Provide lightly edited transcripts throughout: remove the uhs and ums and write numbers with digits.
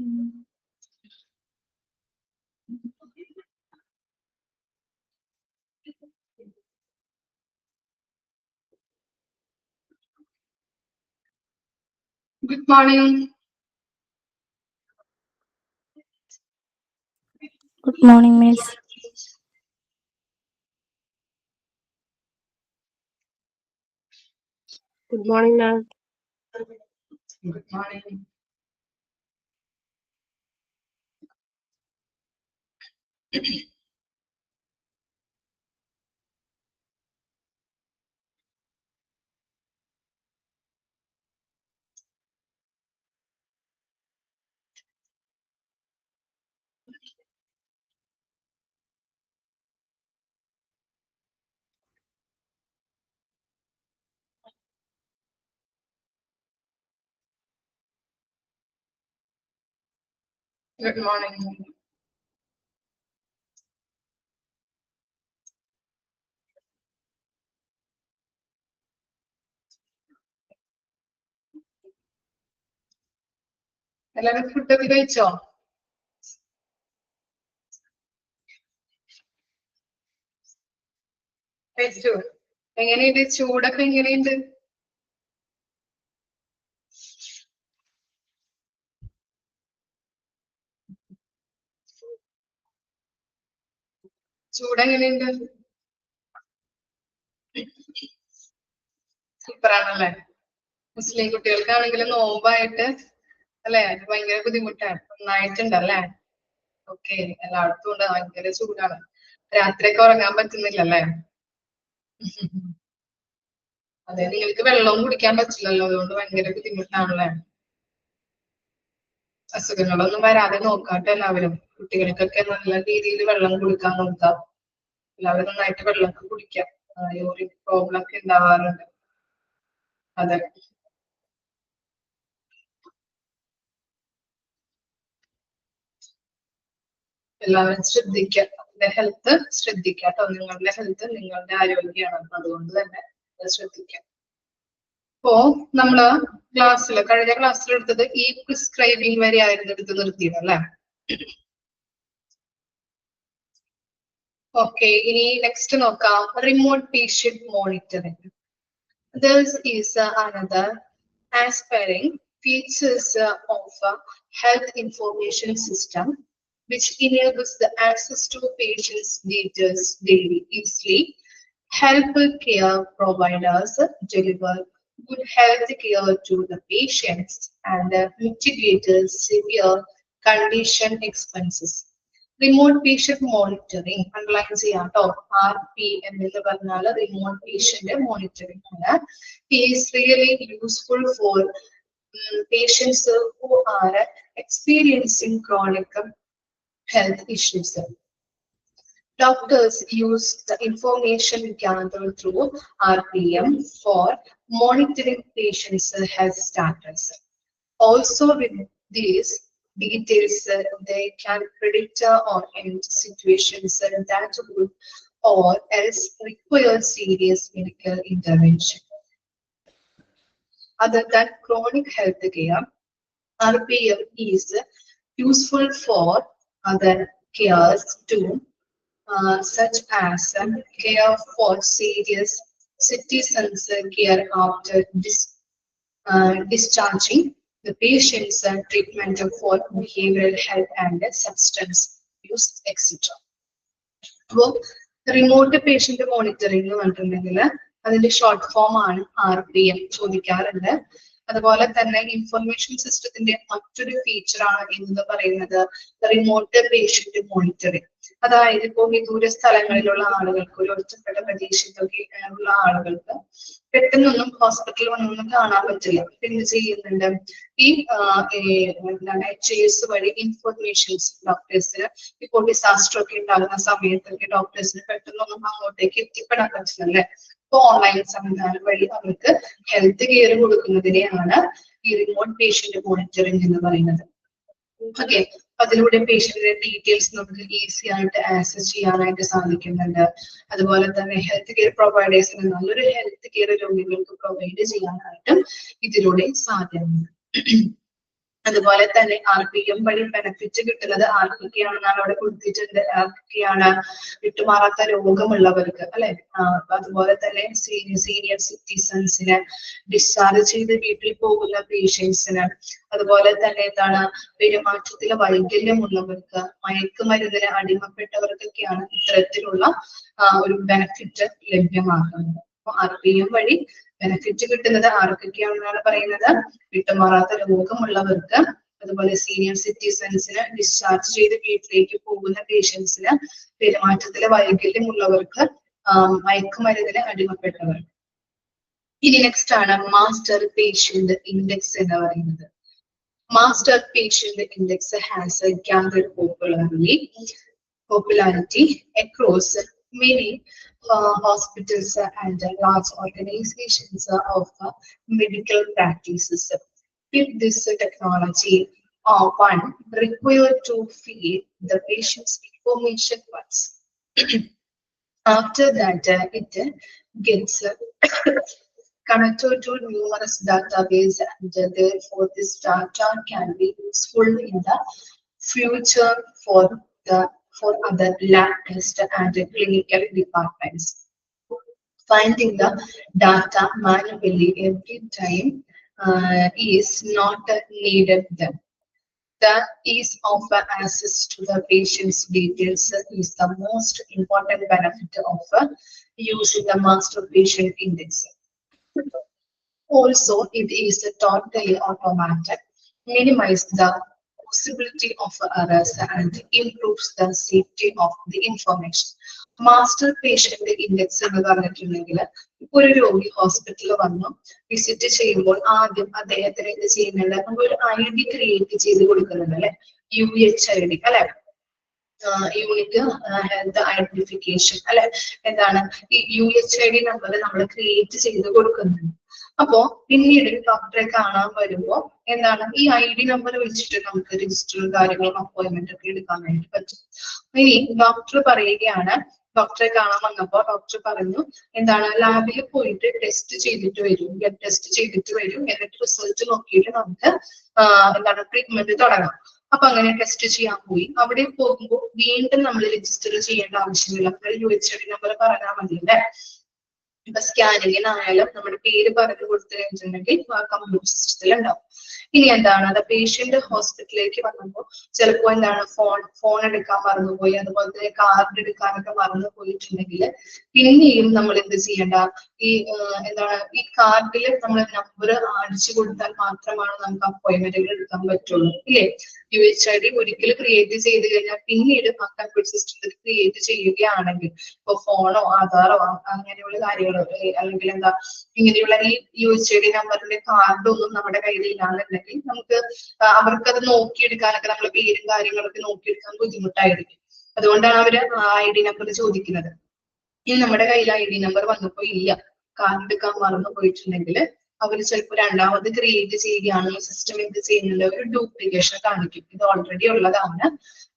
Good morning. Good morning, Miss. Good morning, ma'am. Good morning. Good morning. എല്ലാവരും ഫുഡൊക്കെ കഴിച്ചോ? കഴിച്ചു. എങ്ങനെയുണ്ട്? ചൂടൊക്കെ എങ്ങനെയുണ്ട്? ചൂടെങ്ങനെയുണ്ട്? സൂപ്പറാണല്ലേ? മുസ്ലിം കുട്ടികൾക്കാണെങ്കിലും നോമ്പായിട്ട് അല്ലെ അത് ഭയങ്കര ബുദ്ധിമുട്ടാണ്. നന്നായിട്ടുണ്ടല്ലേ? ഓക്കെ, എല്ലായിടത്തും ഉണ്ട്. ഭയങ്കര ചൂടാണ്. രാത്രിയൊക്കെ ഉറങ്ങാൻ പറ്റുന്നില്ലല്ലേ? അതെ, നിങ്ങൾക്ക് വെള്ളവും കുടിക്കാൻ പറ്റില്ലല്ലോ, അതുകൊണ്ട് ഭയങ്കര ബുദ്ധിമുട്ടാണല്ലേ? അസുഖങ്ങളൊന്നും വരാതെ നോക്കാട്ടെ എല്ലാവരും. കുട്ടികൾക്കൊക്കെ നല്ല രീതിയിൽ വെള്ളം കൊടുക്കാൻ നോക്കാം. എല്ലാവരും നന്നായിട്ട് വെള്ളമൊക്കെ കുടിക്കാം. യൂറിൻ പ്രോബ്ലം ഒക്കെ ഉണ്ടാവാറുണ്ട്. അതെ, എല്ലാവരും ശ്രദ്ധിക്കുക. നിങ്ങളുടെ ഹെൽത്ത് ശ്രദ്ധിക്കാട്ടോ. നിങ്ങളുടെ ഹെൽത്ത് നിങ്ങളുടെ ആരോഗ്യമാണ്. അതുകൊണ്ട് തന്നെ ശ്രദ്ധിക്കാം. ഇപ്പോ നമ്മള് കഴിഞ്ഞ ക്ലാസ്സിൽ എടുത്തത് ഈ പ്രിസ്ക്രൈബിംഗ് വരെ ആയിരുന്നു എടുത്ത് നിർത്തിയത് അല്ലെ? ഓക്കെ, ഇനി നെക്സ്റ്റ് നോക്കാം. Remote patient monitoring. This is another aspiring features of a health information system which enables the access to patients' data daily easily, help care providers deliver good health care to the patients and mitigate severe condition expenses. Remote patient monitoring underline ചെയ്യാം കേട്ടോ. RPM എന്ന് പറഞ്ഞാൽ remote patient monitoring ആണ്. Is really useful for patients who are experiencing chronic health issues. Doctors use the information gathered through RPM for monitoring patients' health status. Also, with these details, they can predict or end situations that would or else require serious medical intervention. Other than chronic health care, RPM is useful for other cares too, such as care for serious citizens, care after discharging the patient's treatment for behavioral health and substance use, etc. അപ്പോൾ remote patient monitoring എന്ന് പറഞ്ഞിട്ടുണ്ടെങ്കിൽ അതിന്റെ short form ആണ് RPM ചോദിക്കാറുണ്ട്. അതുപോലെ തന്നെ information സിസ്റ്റത്തിന്റെ മറ്റൊരു ഫീച്ചർ ആണ് എന്ന് പറയുന്നത് റിമോട്ട് പേഷ്യന്റ് മോണിറ്ററിംഗ്. അതായത് ഇപ്പോൾ വിദൂര സ്ഥലങ്ങളിലുള്ള ആളുകൾക്ക്, ഒരു ഒറ്റപ്പെട്ട പ്രദേശത്തൊക്കെ ഉള്ള ആളുകൾക്ക് പെട്ടെന്നൊന്നും ഹോസ്പിറ്റലിൽ ഒന്നും കാണാൻ പറ്റില്ല. എന്ത് ചെയ്യുന്നുണ്ട്? ഈ HIS വഴി ഇൻഫർമേഷൻസ് ഡോക്ടേഴ്സിന് ഇപ്പോൾ ഡിസാസ്റ്റർ ഒക്കെ ഉണ്ടാകുന്ന സമയത്തൊക്കെ ഡോക്ടേഴ്സിന് പെട്ടെന്നൊന്നും അങ്ങോട്ടേക്ക് എത്തിപ്പെടാൻ പറ്റില്ലല്ലേ? ഇപ്പൊ ഓൺലൈൻ സംവിധാനം വഴി അവർക്ക് ഹെൽത്ത് കെയർ കൊടുക്കുന്നതിനെയാണ് ഈ റിമോട്ട് പേഷ്യന്റ് മോണിറ്ററിംഗ് എന്ന് പറയുന്നത്. ഓക്കെ, അതിലൂടെ പേഷ്യന്റിന്റെ ഡീറ്റെയിൽസ് നമുക്ക് ഈസി ആയിട്ട് ആക്സസ് ചെയ്യാനായിട്ട് സാധിക്കുന്നുണ്ട്. അതുപോലെ തന്നെ ഹെൽത്ത് കെയർ പ്രൊവൈഡേഴ്സിന് നല്ലൊരു ഹെൽത്ത് കെയർ രോഗികൾക്ക് പ്രൊവൈഡ് ചെയ്യാനായിട്ടും ഇതിലൂടെ സാധ്യതയുണ്ട്. അതുപോലെ തന്നെ RPM വഴി ബെനിഫിറ്റ് കിട്ടുന്നത് ആർക്കൊക്കെയാണെന്നാണ് അവിടെ കൊടുത്തിട്ടുണ്ട്. ആർക്കൊക്കെയാണ്? വിട്ടുമാറാത്ത രോഗമുള്ളവർക്ക് അല്ലെ. അതുപോലെ തന്നെ സീനിയർ സിറ്റിസൺസിന്, ഡിസ്ചാർജ് ചെയ്ത് വീട്ടിൽ പോകുന്ന പേഷ്യൻസിന്, അതുപോലെ തന്നെ എന്താണ് പെരുമാറ്റത്തിലെ വൈകല്യമുള്ളവർക്ക്, മയക്കുമരുന്നിന് അടിമപ്പെട്ടവർക്കൊക്കെയാണ് ഇത്തരത്തിലുള്ള ഒരു ബെനിഫിറ്റ് ലഭ്യമാകുന്നത്. RPM വഴി ബെനിഫിറ്റ് കിട്ടുന്നത് ആർക്കൊക്കെയാണെന്നാണ് പറയുന്നത്? വിട്ടുമാറാത്ത രോഗമുള്ളവർക്ക്, അതുപോലെ സീനിയർ സിറ്റിസൺസിന്, ഡിസ്ചാർജ് ചെയ്ത് വീട്ടിലേക്ക് പോകുന്ന പേഷ്യൻസിന്, പെരുമാറ്റത്തിലെ വൈകല്യമുള്ളവർക്ക്, മയക്കുമരുന്നിന് അടിമപ്പെട്ടവർ. ഇനി നെക്സ്റ്റ് ആണ് മാസ്റ്റർ പേഷ്യന്റ് ഇൻഡെക്സ് എന്ന് പറയുന്നത്. Master patient index has gathered popularity across many hospitals and large organizations of medical practices. With this technology, one required to feed the patient's information once. After that, it gets connected to numerous database, and therefore this data can be useful in the future for other lab tests and clinical departments. Finding the data manually every time is not needed then. The ease of access to the patient's details is the most important benefit of using the master patient index. Also, it is totally automatic, minimize the possibility of errors and improves the safety of the information. Master patient index എന്ന് പറഞ്ഞിട്ടുണ്ടെങ്കിൽ ഒരു രോഗി ഹോസ്പിറ്റലിൽ വന്നു visit ചെയ്യുമ്പോൾ ആദ്യം അദ്ദേഹത്തിന് എന്ത് ചെയ്യുന്നുണ്ട്? നമ്മളൊരു ID ക്രിയേറ്റ് ചെയ്ത് കൊടുക്കുന്നുണ്ട് അല്ലെ, UHID അല്ലെ, യൂണിറ്റ് ഹെൽത്ത് ഐഡന്റിഫിക്കേഷൻ അല്ലെ. എന്താണ് ഈ UHID നമ്പർ നമ്മൾ ക്രിയേറ്റ് ചെയ്ത് കൊടുക്കുന്നുണ്ട്. അപ്പോ പിന്നീട് ഡോക്ടറെ കാണാൻ വരുമ്പോ എന്താണ് ഈ ID നമ്പർ വെച്ചിട്ട് നമുക്ക് രജിസ്റ്ററും കാര്യങ്ങളും അപ്പോയിന്റ്മെന്റ് ഒക്കെ എടുക്കാനായിട്ട് പറ്റും. ഇനി ഡോക്ടർ പറയുകയാണ്, ഡോക്ടറെ കാണാൻ വന്നപ്പോ ഡോക്ടർ പറഞ്ഞു എന്താണ് ലാബിൽ പോയിട്ട് ടെസ്റ്റ് ചെയ്തിട്ട് വരും, ബ്ലഡ് ടെസ്റ്റ് ചെയ്തിട്ട് വരും, എന്നിട്ട് റിസൾട്ട് നോക്കിയിട്ട് നമുക്ക് എന്താണ് ട്രീറ്റ്മെന്റ് തുടങ്ങാം. അപ്പൊ അങ്ങനെ ടെസ്റ്റ് ചെയ്യാൻ പോയി. അവിടെ പോകുമ്പോൾ വീണ്ടും നമ്മൾ രജിസ്റ്റർ ചെയ്യേണ്ട ആവശ്യമില്ല. UHID നമ്പർ പറഞ്ഞാൽ മതി അല്ലെ. ഇപ്പൊ സ്കാനിങ്ങിനായാലും നമ്മുടെ പേര് പറഞ്ഞു കൊടുത്തു കഴിഞ്ഞിട്ടുണ്ടെങ്കിൽ കമ്പ്യൂട്ടർ സിസ്റ്റത്തിൽ ഉണ്ടാവും. ഇനി എന്താണ് അത് പേഷ്യന്റ് ഹോസ്പിറ്റലിലേക്ക് വന്നപ്പോൾ ചിലപ്പോ എന്താണ് ഫോൺ എടുക്കാൻ മറന്നുപോയി, അതുപോലെ തന്നെ കാർഡ് എടുക്കാനൊക്കെ മറന്നു പോയിട്ടുണ്ടെങ്കിൽ പിന്നെയും നമ്മൾ എന്ത് ചെയ്യണ്ട, ഈ എന്താണ് ഈ കാർഡിൽ നമ്മൾ നമ്പർ അടിച്ചു കൊടുത്താൽ മാത്രമാണ് നമുക്ക് അപ്പോയിന്റ്മെന്റുകൾ എടുക്കാൻ പറ്റുള്ളൂ ഇല്ലേ. UHID ഒരിക്കൽ ക്രിയേറ്റ് ചെയ്ത് കഴിഞ്ഞാൽ പിന്നീട് ആ കമ്പ്യൂട്ടർ സിസ്റ്റത്തിൽ ക്രിയേറ്റ് ചെയ്യുകയാണെങ്കിൽ ഇപ്പൊ ഫോണോ ആധാറോ അങ്ങനെയുള്ള കാര്യങ്ങളോ അല്ലെങ്കിൽ എന്താ ഇങ്ങനെയുള്ള ഈ UHID നമ്പറിന്റെ കാർഡൊന്നും നമ്മുടെ കയ്യിൽ ഇല്ലാന്നുണ്ടെങ്കിൽ നമുക്ക് അവർക്കത് നോക്കിയെടുക്കാനൊക്കെ നമ്മളെ പേരും കാര്യങ്ങളൊക്കെ നോക്കിയെടുക്കാൻ ബുദ്ധിമുട്ടായിരിക്കും. അതുകൊണ്ടാണ് അവര് ID നമ്പർ ചോദിക്കുന്നത്. ഇനി നമ്മുടെ കയ്യിൽ ID നമ്പർ വന്നപ്പോ ഇല്ല, കാർഡ് എടുക്കാൻ മറന്നു പോയിട്ടുണ്ടെങ്കിൽ അവർ ചിലപ്പോൾ രണ്ടാമത് ക്രിയേറ്റ് ചെയ്യുകയാണെങ്കിൽ സിസ്റ്റം എന്ത് ചെയ്യുന്നുണ്ട്, ഒരു ഡ്യൂപ്ലിക്കേഷൻ കാണിക്കും. ഇത് ഓൾറെഡി ഉള്ളതാണ്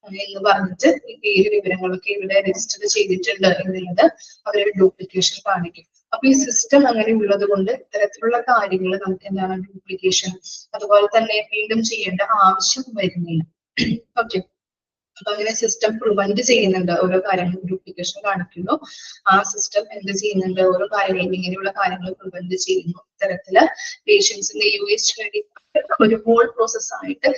എന്ന് പറഞ്ഞിട്ട് ഈ പേര് വിവരങ്ങളൊക്കെ ഇവിടെ രജിസ്റ്റർ ചെയ്തിട്ടുണ്ട് എന്നുള്ളത് അവരൊരു ഡ്യൂപ്ലിക്കേഷൻ കാണിക്കും. അപ്പൊ ഈ സിസ്റ്റം അങ്ങനെ ഉള്ളത് കൊണ്ട് ഇത്തരത്തിലുള്ള കാര്യങ്ങൾ നമുക്ക് എന്താണ് ഡ്യൂപ്ലിക്കേഷൻ അതുപോലെ തന്നെ വീണ്ടും ചെയ്യേണ്ട ആവശ്യം വരുന്നില്ല. ഓക്കെ, അപ്പൊ അങ്ങനെ സിസ്റ്റം പ്രിവെന്റ് ചെയ്യുന്നുണ്ട്. ഓരോ കാര്യങ്ങളും ഡ്യൂപ്ലിക്കേഷൻ കാണിക്കുന്നു, ആ സിസ്റ്റം എന്ത് ചെയ്യുന്നുണ്ട്, ഓരോ കാര്യങ്ങളും ഇങ്ങനെയുള്ള കാര്യങ്ങൾ പ്രിവെന്റ് ചെയ്യുന്നു. ഇത്തരത്തില് പേഷ്യൻസിന്റെ UHID ഒരു ഹോൾ പ്രോസസ് ആയിട്ട്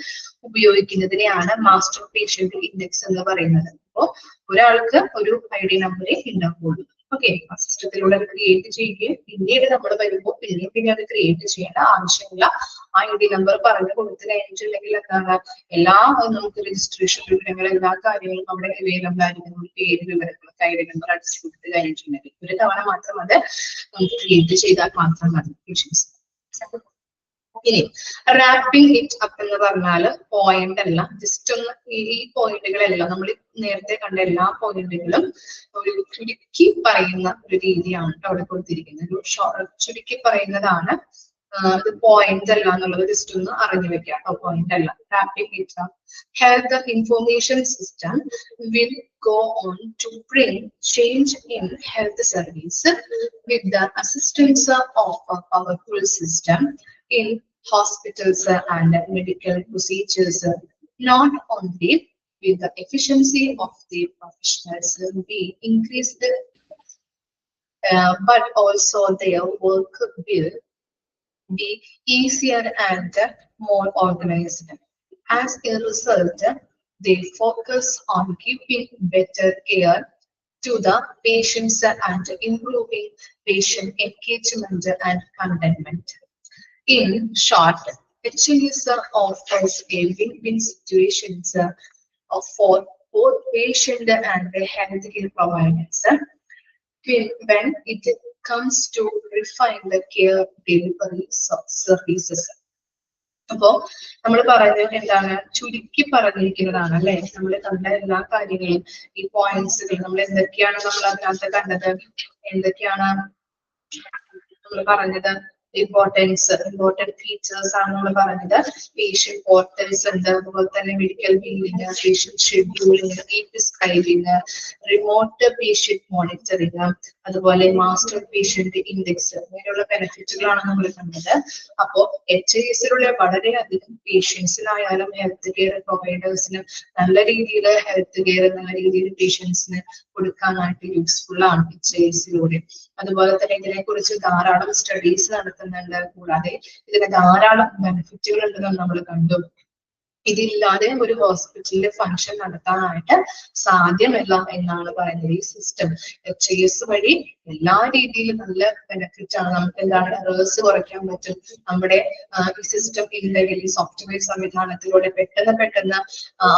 ഉപയോഗിക്കുന്നതിനെയാണ് മാസ്റ്റർ പേഷ്യന്റ് ഇൻഡെക്സ് എന്ന് പറയുന്നത്. അപ്പോ ഒരാൾക്ക് ഒരു ID നമ്പറേ ഉണ്ടാവുള്ളൂ. ഓക്കെ, ആ സിസ്റ്റത്തിലൂടെ ക്രിയേറ്റ് ചെയ്യുകയും പിന്നീട് നമ്മൾ വരുമ്പോൾ പിന്നെ അത് ക്രിയേറ്റ് ചെയ്യേണ്ട ആവശ്യമില്ല. ID നമ്പർ പറഞ്ഞു കൊടുത്തു കഴിഞ്ഞിട്ടുണ്ടെങ്കിൽ എന്താണ് എല്ലാ നമുക്ക് രജിസ്ട്രേഷൻ വിവരങ്ങൾ എല്ലാ കാര്യങ്ങളും അവിടെ അവൈലബിൾ ആയിരിക്കും. നമ്മുടെ പേര് വിവരങ്ങൾ ID നമ്പർ അടിച്ചു കൊടുത്ത് കഴിഞ്ഞിട്ടുണ്ടെങ്കിൽ ഒരു തവണ മാത്രം അത് നമുക്ക് ക്രിയേറ്റ് ചെയ്താൽ മാത്രം മതി പേഷ്യൻസ്. ഇനി റാപ്പിംഗ് ഇറ്റ് അപ്പ് എന്ന് പറഞ്ഞാല് പോയിന്റ് അല്ല, ജസ്റ്റ് ഒന്ന് ഈ പോയിന്റുകളെല്ലാം നമ്മൾ നേരത്തെ കണ്ട എല്ലാ പോയിന്റുകളും ഒരു ചുരുക്കി പറയുന്ന ഒരു രീതിയാണ് അവിടെ കൊടുത്തിരിക്കുന്നത്. ഒരു ചുരുക്കി പറയുന്നതാണ്. ഇത് പോയിന്റ് അല്ല എന്നുള്ളത് ജസ്റ്റ് ഒന്ന് അറിഞ്ഞു വെക്കാം. പോയിന്റ് അല്ല. Wrapping it up, health information system will go on to bring change in health service with the assistance of a powerful system in hospitals and medical procedures, not only will the efficiency of the professionals be increased, but also their work will be easier and more organized. As a result, they focus on giving better care to the patients and improving patient engagement and contentment. In short, HLS offers a win-win situations for both patient and the healthcare providers when it comes to refine the care delivery services. അപ്പോ നമ്മൾ പറയുന്നത് എന്താണ്, ചുരുക്കി പറഞ്ഞിരിക്കുന്നതാണ് അല്ലെ. നമ്മൾ കണ്ട എല്ലാ കാര്യങ്ങളും, ഈ പോയിന്റ്സുകൾ നമ്മൾ എന്തൊക്കെയാണ് നമ്മൾ അതിനകത്ത് കണ്ടത്, എന്തൊക്കെയാണ് നമ്മൾ പറഞ്ഞത്, ഇമ്പോർട്ടന്റ് ഫീച്ചേഴ്സ് ആണ് നമ്മൾ പറഞ്ഞത്. പേഷ്യന്റ് പോർട്ടൽസ് ഉണ്ട്, അതുപോലെ തന്നെ medical billing, patient scheduling, e prescribing, remote patient monitoring, അതുപോലെ മാസ്റ്റർ പേഷ്യന്റ് ഇൻഡെക്സ്, ഇങ്ങനെയുള്ള ബെനിഫിറ്റുകളാണ് നമ്മൾ കണ്ടത്. അപ്പോ HISലുള്ള വളരെയധികം പേഷ്യൻസിനായാലും ഹെൽത്ത് കെയർ പ്രൊവൈഡേഴ്സിന് നല്ല രീതിയിൽ ഹെൽത്ത് കെയർ നല്ല രീതിയിൽ പേഷ്യൻസിന് കൊടുക്കാനായിട്ട് യൂസ്ഫുൾ ആണ് HISലൂടെ. അതുപോലെ തന്നെ ഇതിനെക്കുറിച്ച് ധാരാളം സ്റ്റഡീസ് നടത്തുന്നുണ്ട്. കൂടാതെ ഇതിന് ധാരാളം ബെനിഫിറ്റുകൾ ഉണ്ടെന്ന് നമ്മൾ കണ്ടു. ഇതില്ലാതെ ഒരു ഹോസ്പിറ്റലിന്റെ ഫംഗ്ഷൻ നടത്താനായിട്ട് സാധ്യമല്ല എന്നാണ് പറയുന്നത്. ഈ സിസ്റ്റം HIS വഴി എല്ലാ രീതിയിലും നല്ല ബെനിഫിറ്റ് ആണ്. നമുക്ക് എന്താണ്, എറേഴ്സ് കുറയ്ക്കാൻ പറ്റും. നമ്മുടെ ഈ സിസ്റ്റം ഇല്ലെങ്കിൽ ഈ സോഫ്റ്റ്വെയർ സംവിധാനത്തിലൂടെ പെട്ടെന്ന്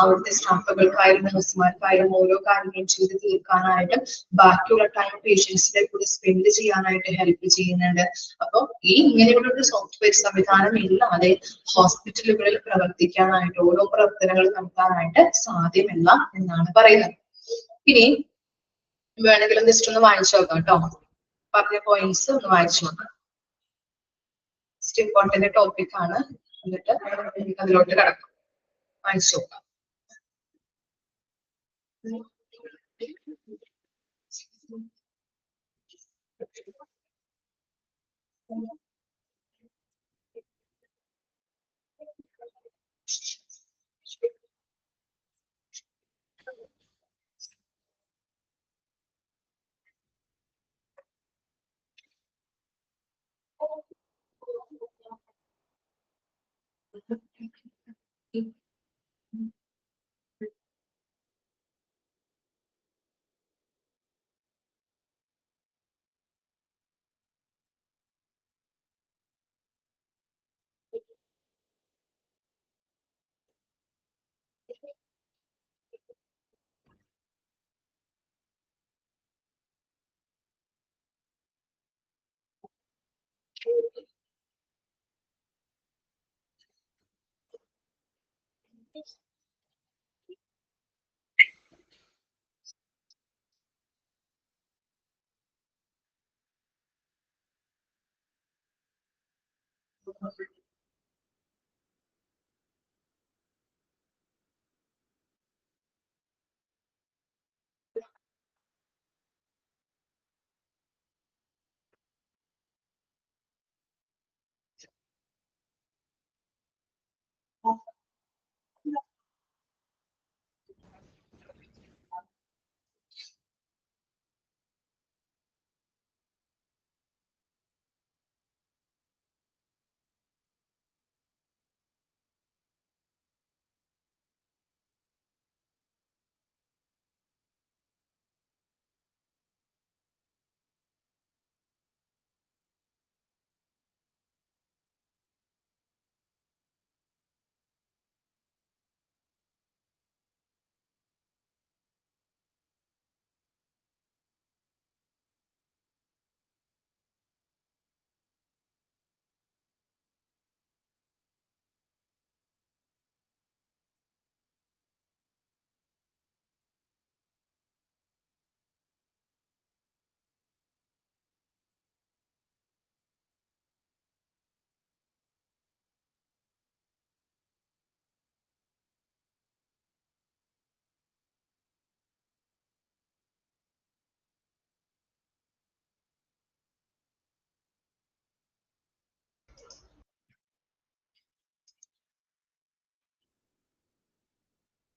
അവിടുത്തെ സ്റ്റാഫുകൾക്കായാലും നഴ്സുമാർക്കായാലും ഓരോ കാര്യങ്ങളും ചെയ്ത് തീർക്കാനായിട്ട് ബാക്കിയുള്ള ടൈം പേഷ്യൻസിന്റെ കൂടെ സ്പെൻഡ് ചെയ്യാനായിട്ട് ഹെൽപ്പ് ചെയ്യുന്നുണ്ട്. അപ്പോൾ ഈ ഇങ്ങനെയുള്ള ഒരു സോഫ്റ്റ്വെയർ സംവിധാനം ഇല്ലാതെ ഹോസ്പിറ്റലുകളിൽ പ്രവർത്തിക്കാനായിട്ട് ഓരോ പ്രവർത്തനങ്ങൾ നടത്താനായിട്ട് സാധ്യമല്ല എന്നാണ് പറയുന്നത്. ഇനി വേണമെങ്കിലും ജസ്റ്റ് ഒന്ന് വായിച്ചു നോക്കാം കേട്ടോ, പറഞ്ഞ പോയിന്റ്സ് ഒന്ന് വായിച്ചു നോക്കാം. ഇമ്പോർട്ടന്റ് ടോപ്പിക് ആണ്, എന്നിട്ട് എനിക്ക് അതിലോട്ട് കിടക്കാം. വായിച്ചു നോക്കാം.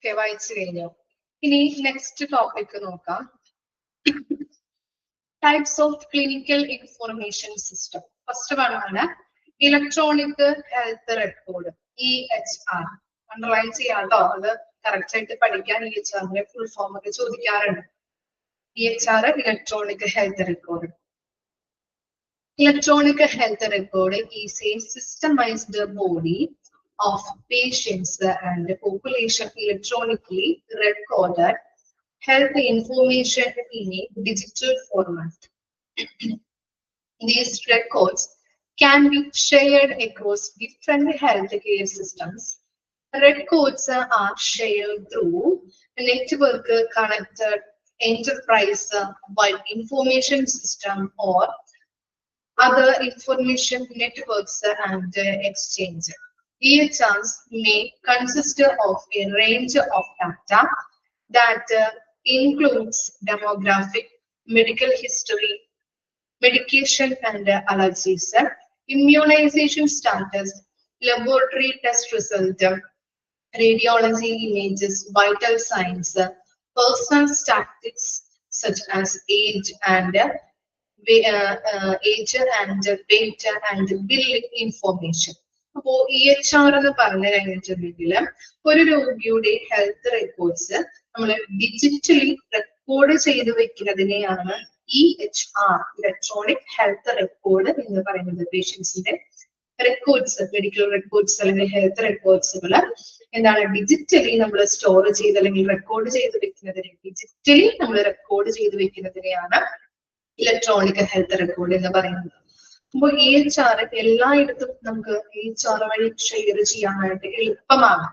ഓക്കെ, വായിച്ചു കഴിഞ്ഞു. ഇനി നെക്സ്റ്റ് ടോപ്പിക് നോക്കാം. Types of clinical information system. First one ആണ് electronic health record, EHR. Underline ചെയ്യാട്ടോ, അത് കറക്റ്റ് ആയിട്ട് പഠിക്കാൻ EHR ഫുൾ ഫോം ഒക്കെ ചോദിക്കാറുണ്ട്. EHR electronic health record. Electronic health record is a systemized body of patients and population electronically recorded health information in a digital format. These records can be shared across different healthcare systems. Records are shared through network connected enterprise-wide information system or other information networks and exchange. EHRs may consist of a range of data that includes demographic, medical history, medication and allergies, immunization status, laboratory test result, radiology images, vital signs, personal statistics such as age and weight and billing information. അപ്പോൾ EHR എന്ന് പറഞ്ഞു കഴിഞ്ഞിട്ടുണ്ടെങ്കിൽ ഒരു രോഗിയുടെ health records നമ്മൾ digitally record ചെയ്ത് വെക്കുന്നതിനെയാണ് EHR, electronic health record എന്ന് പറയുന്നത്. പേഷ്യൻസിന്റെ റെക്കോർഡ്സ്, മെഡിക്കൽ റെക്കോർഡ്സ് അല്ലെങ്കിൽ ഹെൽത്ത് റെക്കോർഡ്സുകൾ എന്താണ് ഡിജിറ്റലി നമ്മൾ സ്റ്റോർ ചെയ്ത് അല്ലെങ്കിൽ റെക്കോർഡ് ചെയ്ത് വെക്കുന്നതിനെ, ഡിജിറ്റലി നമ്മൾ റെക്കോർഡ് ചെയ്ത് വെക്കുന്നതിനെയാണ് ഇലക്ട്രോണിക് ഹെൽത്ത് റെക്കോർഡ് എന്ന് പറയുന്നത്. അപ്പോൾ EHR എല്ലായിടത്തും നമുക്ക് EHR വഴി ഷെയർ ചെയ്യാനായിട്ട് എളുപ്പമാണ്.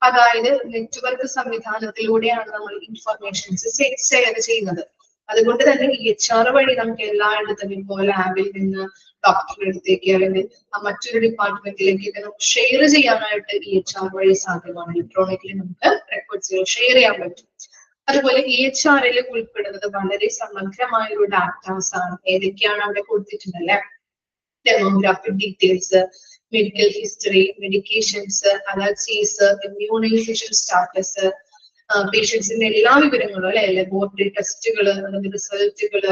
അതായത് നെറ്റ്വർക്ക് സംവിധാനത്തിലൂടെയാണ് നമ്മൾ ഇൻഫർമേഷൻസ് ഷെയർ ചെയ്യുന്നത്. അതുകൊണ്ട് തന്നെ EHR വഴി നമുക്ക് എല്ലായിടത്തും ഇപ്പോൾ ലാബിൽ നിന്ന് ഡോക്ടറുടെ അടുത്തേക്ക് അല്ലെങ്കിൽ മറ്റൊരു ഡിപ്പാർട്ട്മെന്റിലേക്ക് നമുക്ക് ഷെയർ ചെയ്യാനായിട്ട് EHR വഴി സാധ്യമാണ്. ഇലക്ട്രോണിക്കലി നമുക്ക് റെക്കോർഡ്സുകൾ ഷെയർ ചെയ്യാൻ പറ്റും. അതുപോലെ EHR-ൽ ഉൾപ്പെടുന്നത് വളരെ സമഗ്രമായ ഒരു ഡാറ്റാസ് ആണ്. ഏതൊക്കെയാണ് അവിടെ കൊടുത്തിട്ടുണ്ടല്ലേ? Demographic details, medical history, medications, allergies, immunisation status, പേഷ്യൻസിന്റെ എല്ലാ വിവരങ്ങളും അല്ലെ, ലബോറട്ടറി ടെസ്റ്റുകൾ, അതിന്റെ റിസൾട്ടുകൾ,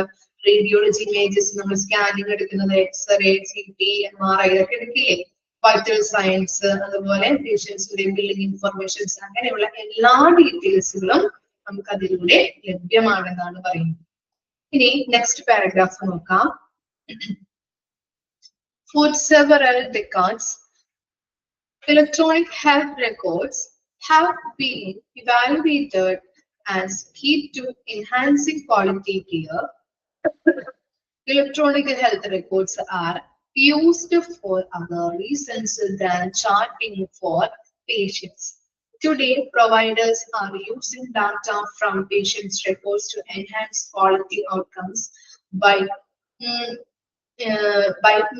റേഡിയോളജി ഇമേജസ്, നമ്മൾ സ്കാനിങ് എടുക്കുന്നത്, എക്സ്റേ, CT, MRI ഇതൊക്കെ എടുക്കില്ലേ, വൈറ്റൽ സയൻസ്, അതുപോലെ പേഷ്യൻസിന്റെ ബില്ലിംഗ് ഇൻഫർമേഷൻസ്, അങ്ങനെയുള്ള എല്ലാ ഡീറ്റെയിൽസുകളും നമുക്ക് അതിലൂടെ ലഭ്യമാണെന്നാണ് പറയുന്നത്. ഇനി നെക്സ്റ്റ് പാരഗ്രാഫ് നോക്കാം. For several decades, electronic health records have been evaluated as key to enhancing quality care. Electronic health records are used for other reasons than charting for patients. Today, providers are using data from patients' records to enhance quality outcomes by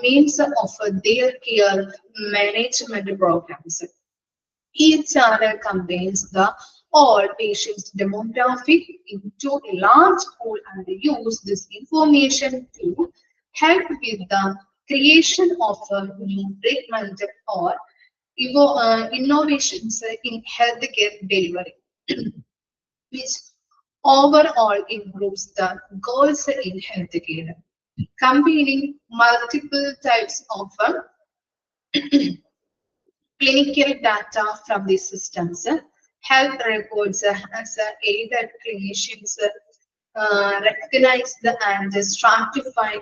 means of their care management programs. EHR combines the all patients' demographic into a large pool and use this information to help with the creation of a new treatment or innovations in healthcare delivery, which overall improves the goals in healthcare. Combining multiple types of clinical data from these systems, health records as aided clinicians recognize and stratify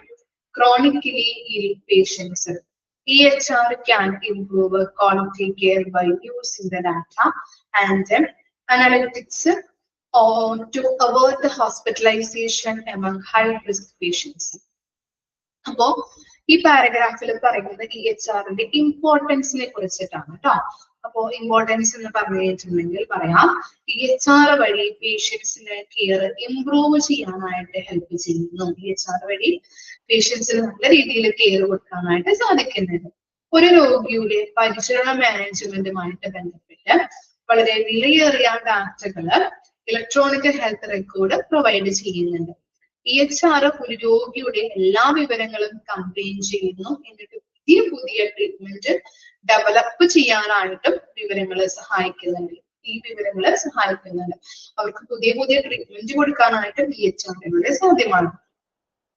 chronically ill patients. EHR can improve quality care by using the data and analytics to avoid the hospitalization among high-risk patients. അപ്പോ ഈ പാരഗ്രാഫിൽ പറയുന്നത് EHR-ന്റെ ഇമ്പോർട്ടൻസിനെ കുറിച്ചിട്ടാണ് കേട്ടോ. അപ്പോ importance എന്ന് പറഞ്ഞിട്ടുണ്ടെങ്കിൽ പറയാം, EHR വഴി പേഷ്യൻസിന് കെയർ ഇംപ്രൂവ് ചെയ്യാനായിട്ട് ഹെൽപ്പ് ചെയ്യുന്നു. EHR വഴി പേഷ്യൻസിന് നല്ല രീതിയിൽ കെയർ കൊടുക്കാനായിട്ട് സാധിക്കുന്നുണ്ട്. ഒരു രോഗിയുടെ പരിചരണ മാനേജ്മെന്റുമായിട്ട് ബന്ധപ്പെട്ട് വളരെ വിലയേറിയ ഡാറ്റകള് ഇലക്ട്രോണിക് ഹെൽത്ത് റെക്കോർഡ് പ്രൊവൈഡ് ചെയ്യുന്നുണ്ട്. EHR ഒരു രോഗിയുടെ എല്ലാ വിവരങ്ങളും കമ്പൈൻ ചെയ്യുന്നു, എന്നിട്ട് പുതിയ ട്രീറ്റ്മെന്റ് ഡെവലപ്പ് ചെയ്യാനായിട്ടും വിവരങ്ങളെ സഹായിക്കുന്നുണ്ട്. ഈ വിവരങ്ങള് സഹായിക്കുന്നുണ്ട്. അവർക്ക് പുതിയ പുതിയ ട്രീറ്റ്മെന്റ് കൊടുക്കാനായിട്ട് EHR സാധ്യമാണ്.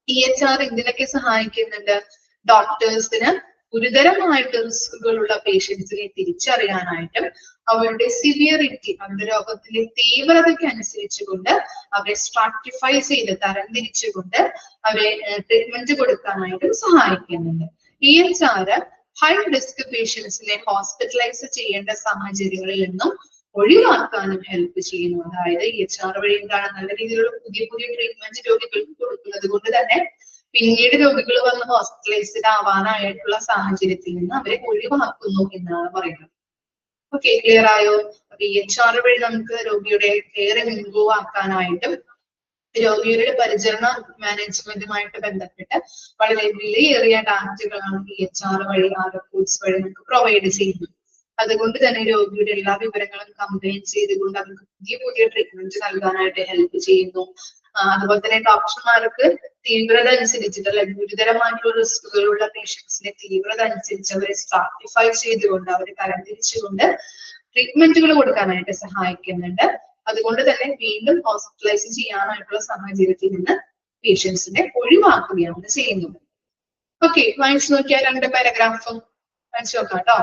EHR എന്തിനൊക്കെ സഹായിക്കുന്നുണ്ട്? ഡോക്ടേഴ്സിന് ഗുരുതരമായിട്ട് റിസ്കുകളുള്ള പേഷ്യൻസിനെ തിരിച്ചറിയാനായിട്ടും അവരുടെ സിവിയറിറ്റി, അവരുടെ രോഗത്തിന്റെ തീവ്രതയ്ക്ക് അനുസരിച്ചുകൊണ്ട് അവരെ സ്ട്രാറ്റിഫൈ ചെയ്ത് തരംതിരിച്ചുകൊണ്ട് അവരെ ട്രീറ്റ്മെന്റ് കൊടുക്കാനായിട്ടും സഹായിക്കുന്നുണ്ട്. EHR ഹൈ റിസ്ക് പേഷ്യൻസിനെ ഹോസ്പിറ്റലൈസ് ചെയ്യേണ്ട സാഹചര്യങ്ങളിൽ നിന്നും ഒഴിവാക്കാനും ഹെൽപ്പ് ചെയ്യുന്നു. അതായത് EHR വഴി എന്താണ്, നല്ല രീതിയിലുള്ള പുതിയ പുതിയ ട്രീറ്റ്മെന്റ് രോഗികൾക്ക് കൊടുക്കുന്നത് കൊണ്ട് തന്നെ പിന്നീട് രോഗികൾ വന്ന് ഹോസ്പിറ്റലൈസ്ഡ് ആവാനായിട്ടുള്ള സാഹചര്യത്തിൽ നിന്ന് അവരെ ഒഴിവാക്കുന്നു എന്നാണ് പറയുന്നത്. ഓക്കെ, ക്ലിയർ ആയോ? അപ്പൊ EHR വഴി നമുക്ക് രോഗിയുടെ കെയർ ഇംപ്രൂവ് ആക്കാനായിട്ടും രോഗിയുടെ പരിചരണ മാനേജ്മെന്റുമായിട്ട് ബന്ധപ്പെട്ട് വളരെ വിലയേറിയ ഡാറ്റകളാണ് EHR വഴി, റിപ്പോർട്ട്സ് വഴി നമുക്ക് പ്രൊവൈഡ് ചെയ്യുന്നത്. അതുകൊണ്ട് തന്നെ രോഗിയുടെ എല്ലാ വിവരങ്ങളും കമ്പൈൻ ചെയ്തുകൊണ്ട് അവർക്ക് പുതിയ പുതിയ ട്രീറ്റ്മെന്റ് നൽകാനായിട്ട് ഹെൽപ്പ് ചെയ്യുന്നു. അതുപോലെ തന്നെ ഡോക്ടർമാർക്ക് തീവ്രത അനുസരിച്ചിട്ട്, അല്ലെങ്കിൽ ഗുരുതരമായിട്ടുള്ള റിസ്കുകളുള്ള പേഷ്യൻസിനെ തീവ്രത അനുസരിച്ച് അവരെ സ്ട്രാറ്റിഫൈ ചെയ്തുകൊണ്ട് അവരെ തരംതിരിച്ചുകൊണ്ട് ട്രീറ്റ്മെന്റുകൾ കൊടുക്കാനായിട്ട് സഹായിക്കുന്നുണ്ട്. അതുകൊണ്ട് തന്നെ വീണ്ടും ഹോസ്പിറ്റലൈസ് ചെയ്യാനായിട്ടുള്ള സാഹചര്യത്തിൽ നിന്ന് പേഷ്യൻസിനെ ഒഴിവാക്കുകയാണ് ചെയ്യുന്നത്. ഓക്കെ, വായിച്ചു നോക്കിയാൽ 2 പാരഗ്രാഫും വായിച്ചു നോക്കാം കേട്ടോ.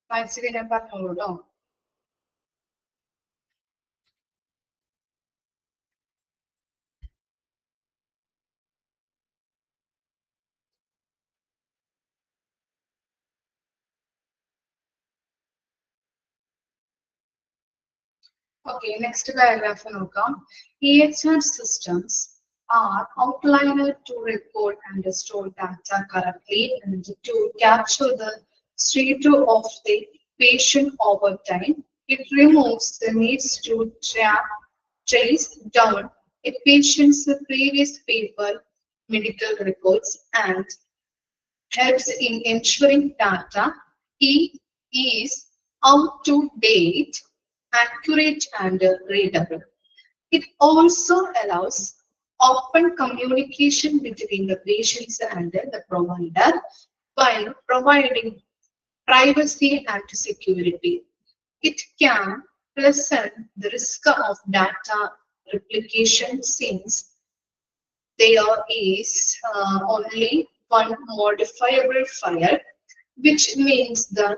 വായിച്ചു കഴിഞ്ഞാൽ പറഞ്ഞോളൂ കേട്ടോ. Okay, next paragraph നോക്കാം. EHR systems are outlined to record and store data correctly and to capture the state of the patient over time. It removes the need to trace down a patient's previous paper medical records and helps in ensuring data is up to date, accurate, and readable. It also allows open communication between the patients and the provider while providing privacy and security. It can lessen the risk of data replication since there is only one modifiable file, which means the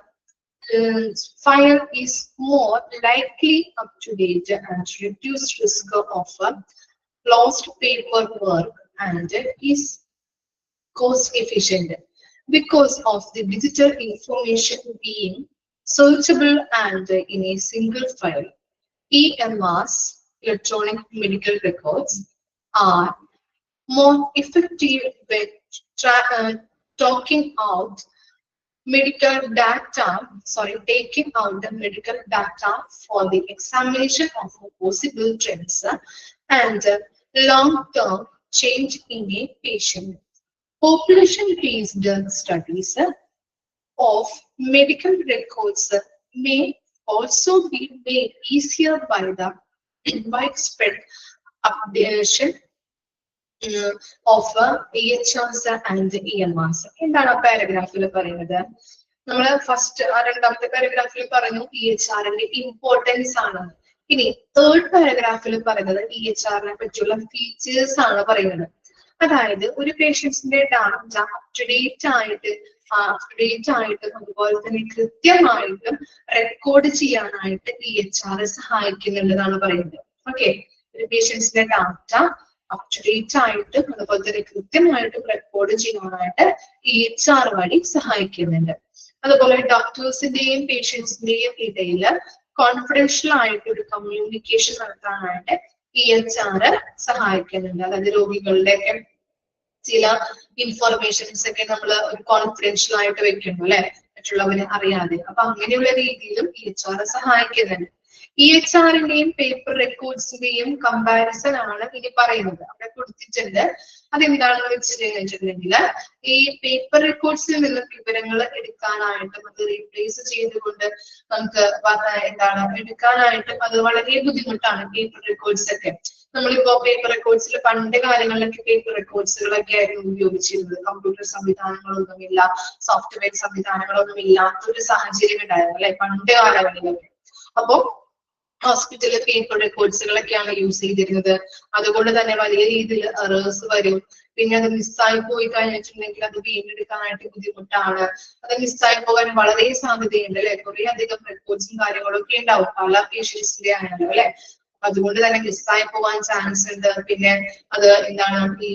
file is more likely up to date and reduced risk of lost paperwork and is cost efficient because of the digital information being searchable and in a single file. EMRs, electronic medical records, are more effective when taking out taking out the medical data for the examination of possible trends and long-term change in a patient. Population-based studies of medical records may also be made easier by the widespread updation of EHRs and EMRs. എന്താണ് ആ പാരഗ്രാഫിൽ പറയുന്നത്? നമ്മൾ first രണ്ടാമത്തെ പാരഗ്രാഫിൽ പറഞ്ഞു EHRന്റെ importance ആണ്. ഇനി third പാരഗ്രാഫിൽ പറയുന്നത് EHRനെ പറ്റിയുള്ള ഫീച്ചേഴ്സ് ആണ് പറയുന്നത്. അതായത് ഒരു പേഷ്യൻസിന്റെ ഡാറ്റ അപ് ടു ഡേറ്റ് ആയിട്ടും അതുപോലെ തന്നെ കൃത്യമായിട്ടും റെക്കോർഡ് ചെയ്യാനായിട്ട് EHR സഹായിക്കുന്നുണ്ടെന്നാണ് പറയുന്നത്. ഓക്കെ, ഒരു പേഷ്യൻസിന്റെ ഡാറ്റ അപ് ടു ഡേറ്റ് ആയിട്ടും അതുപോലെ തന്നെ കൃത്യമായിട്ടും റെക്കോർഡ് ചെയ്യാനായിട്ട് EHR വഴി സഹായിക്കുന്നുണ്ട്. അതുപോലെ ഡോക്ടേഴ്സിന്റെയും പേഷ്യൻസിന്റെയും ഇടയിൽ കോൺഫിഡൻഷ്യൽ ആയിട്ട് ഒരു കമ്മ്യൂണിക്കേഷൻ നടത്താനായിട്ട് EHR സഹായിക്കുന്നുണ്ട്. അതായത് രോഗികളുടെ ചില ഇൻഫോർമേഷൻസ് ഒക്കെ നമ്മൾ ഒരു കോൺഫിഡൻഷ്യൽ ആയിട്ട് വെക്കുന്നു അല്ലെ, മറ്റുള്ളവരെ അറിയാതെ. അപ്പൊ അങ്ങനെയുള്ള രീതിയിലും EHR സഹായിക്കുന്നുണ്ട്. EHRന്റെയും പേപ്പർ റെക്കോർഡ്സിന്റെയും കമ്പാരിസൺ ആണ് ഇനി പറയുന്നത്. അവിടെ കൊടുത്തിട്ടുണ്ട്. അതെന്താണെന്ന് വെച്ചിട്ടുണ്ടെങ്കിൽ ഈ പേപ്പർ റെക്കോർഡ്സിൽ നിന്ന് വിവരങ്ങൾ എടുക്കാനായിട്ടും അത് റീപ്ലേസ് ചെയ്തുകൊണ്ട് നമുക്ക് എടുക്കാനായിട്ടും അത് വളരെ ബുദ്ധിമുട്ടാണ്. പേപ്പർ റെക്കോർഡ്സ് ഒക്കെ നമ്മളിപ്പോ പേപ്പർ റെക്കോർഡ്സിൽ പണ്ട് കാലങ്ങളിലൊക്കെ പേപ്പർ റെക്കോർഡ്സുകളൊക്കെ ആയിരുന്നു ഉപയോഗിച്ചിരുന്നത്. കമ്പ്യൂട്ടർ സംവിധാനങ്ങളൊന്നുമില്ല, സോഫ്റ്റ്വെയർ സംവിധാനങ്ങളൊന്നും ഇല്ലാത്തൊരു സാഹചര്യം ഉണ്ടായിരുന്നു അല്ലെ പണ്ട് കാലങ്ങളിലൊക്കെ. അപ്പോ ഹോസ്പിറ്റലിലെ പേപ്പർ റെക്കോർഡ്സുകളൊക്കെയാണ് യൂസ് ചെയ്തിരുന്നത്. അതുകൊണ്ട് തന്നെ വലിയ രീതിയിൽ എറേഴ്സ് വരും. പിന്നെ അത് മിസ്സായി പോയി കഴിഞ്ഞിട്ടുണ്ടെങ്കിൽ അത് വീണ്ടെടുക്കാനായിട്ട് ബുദ്ധിമുട്ടാണ്. അത് മിസ്സായി പോകാൻ വളരെ സാധ്യതയുണ്ട് അല്ലെ. കുറെ അധികം റെക്കോർഡ്സും കാര്യങ്ങളൊക്കെ ഉണ്ടാവും പല പേഷ്യൻസിന്റെ ആയാലും അല്ലെ. അതുകൊണ്ട് തന്നെ മിസ്സായി പോകാൻ ചാൻസ് ഉണ്ട്. പിന്നെ അത് ഈ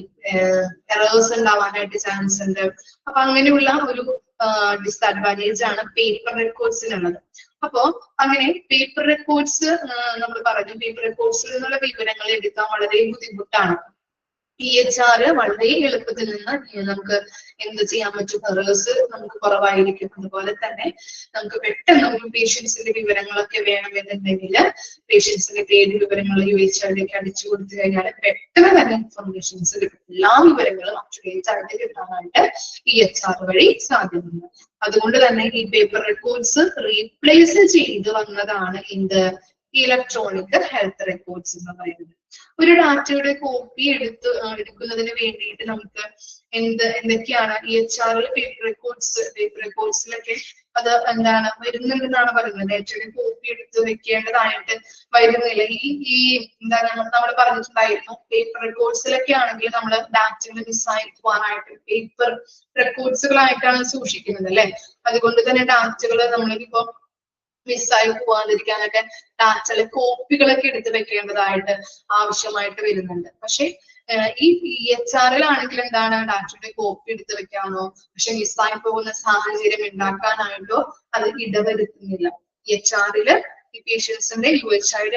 എറേഴ്സ് ഉണ്ടാവാനായിട്ട് ചാൻസ് ഉണ്ട്. അപ്പൊ അങ്ങനെയുള്ള ഒരു ഡിസ്അഡ്വാൻറ്റേജ് ആണ് പേപ്പർ റെക്കോർഡ്സിനുള്ളത്. അപ്പോ അങ്ങനെ പേപ്പർ റെക്കോർഡ്സ് നമ്മൾ പറഞ്ഞു, പേപ്പർ റെക്കോർഡ്സിൽ നിന്നുള്ള വിവരങ്ങൾ എടുക്കാൻ വളരെ ബുദ്ധിമുട്ടാണ്. EHR വളരെ എളുപ്പത്തിൽ നിന്ന് നമുക്ക് എന്ത് ചെയ്യാൻ പറ്റും, എറേഴ്സ് നമുക്ക് കുറവായിരിക്കും. അതുപോലെ തന്നെ നമുക്ക് പെട്ടെന്ന് ഒരു പേഷ്യൻസിന്റെ വിവരങ്ങളൊക്കെ വേണമെന്നുണ്ടെങ്കിൽ പേഷ്യൻസിന്റെ പേര് വിവരങ്ങൾ UHRലേക്ക് അടിച്ചു കൊടുത്തു കഴിഞ്ഞാൽ പെട്ടെന്ന് തന്നെ ഇൻഫർമേഷൻസ് കിട്ടും. എല്ലാ വിവരങ്ങളും അപ് ടു ഡേറ്റ് ആയിട്ട് കിട്ടാനായിട്ട് EHR വഴി സാധ്യതയുണ്ട്. അതുകൊണ്ട് തന്നെ ഈ പേപ്പർ റെക്കോർഡ്സ് റീപ്ലേസ് ചെയ്ത് വന്നതാണ് ഇലക്ട്രോണിക് ഹെൽത്ത് റെക്കോർഡ്സ് എന്ന് പറയുന്നത്. ഒരു ഡാറ്റയുടെ കോപ്പി എടുക്കുന്നതിന് വേണ്ടിയിട്ട് നമുക്ക് എന്തൊക്കെയാണ് EHRൽ പേപ്പർ റെക്കോർഡ്സിലൊക്കെ അത് വരുന്നുണ്ടെന്നാണ് പറയുന്നത്. ഡാറ്റയുടെ കോപ്പി എടുത്ത് വെക്കേണ്ടതായിട്ട് വരുന്നില്ല. നമ്മൾ പറഞ്ഞിട്ടുണ്ടായിരുന്നു പേപ്പർ റെക്കോർഡ്സിലൊക്കെ ആണെങ്കിൽ നമ്മൾ ഡാറ്റകൾ മിസ്സായി പോകാനായിട്ട് പേപ്പർ റെക്കോർഡ്സുകളായിട്ടാണ് സൂക്ഷിക്കുന്നത് അല്ലെ. അതുകൊണ്ട് തന്നെ ഡാറ്റകൾ നമ്മളിപ്പോ മിസ്സായി പോവാതിരിക്കാനൊക്കെ ഡാറ്റയിലെ കോപ്പികളൊക്കെ എടുത്ത് വെക്കേണ്ടതായിട്ട് ആവശ്യമായിട്ട് വരുന്നുണ്ട്. പക്ഷെ ഈ EHRലാണെങ്കിൽ ഡാറ്റയുടെ കോപ്പി എടുത്ത് വെക്കാനോ പക്ഷെ മിസ്സായി പോകുന്ന സാഹചര്യം ഉണ്ടാക്കാനായിട്ടോ അത് ഇടവരുത്തുന്നില്ല. EHRല് ഈ പേഷ്യൻസിന്റെ UHID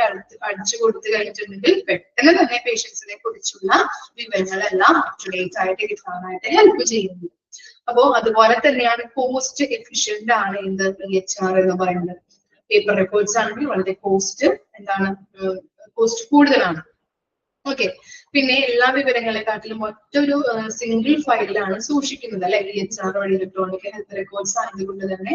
അടിച്ചു കൊടുത്തു കഴിഞ്ഞിട്ടുണ്ടെങ്കിൽ പെട്ടെന്ന് തന്നെ പേഷ്യൻസിനെ കുറിച്ചുള്ള വിവരങ്ങളെല്ലാം അപ് ടു ഡേറ്റ് ആയിട്ട് കിട്ടാനായിട്ട് ഹെൽപ്പ് ചെയ്യുന്നു. അപ്പോ അതുപോലെ തന്നെയാണ് കോസ്റ്റ് എഫിഷ്യന്റ് ആണ് എന്ത് EHR എന്ന് പറയുന്നത്. പേപ്പർ റെക്കോർഡ്സ് ആണെങ്കിൽ വളരെ കോസ്റ്റ് കൂടുതലാണ്. ഓക്കെ, പിന്നെ എല്ലാ വിവരങ്ങളെക്കാട്ടിലും ഒറ്റൊരു സിംഗിൾ ഫയലിലാണ് സൂക്ഷിക്കുന്നത് അല്ലെ. EHR വഴി ഇലക്ട്രോണിക് ഹെൽത്ത് റെക്കോർഡ്സ് ആയതുകൊണ്ട് തന്നെ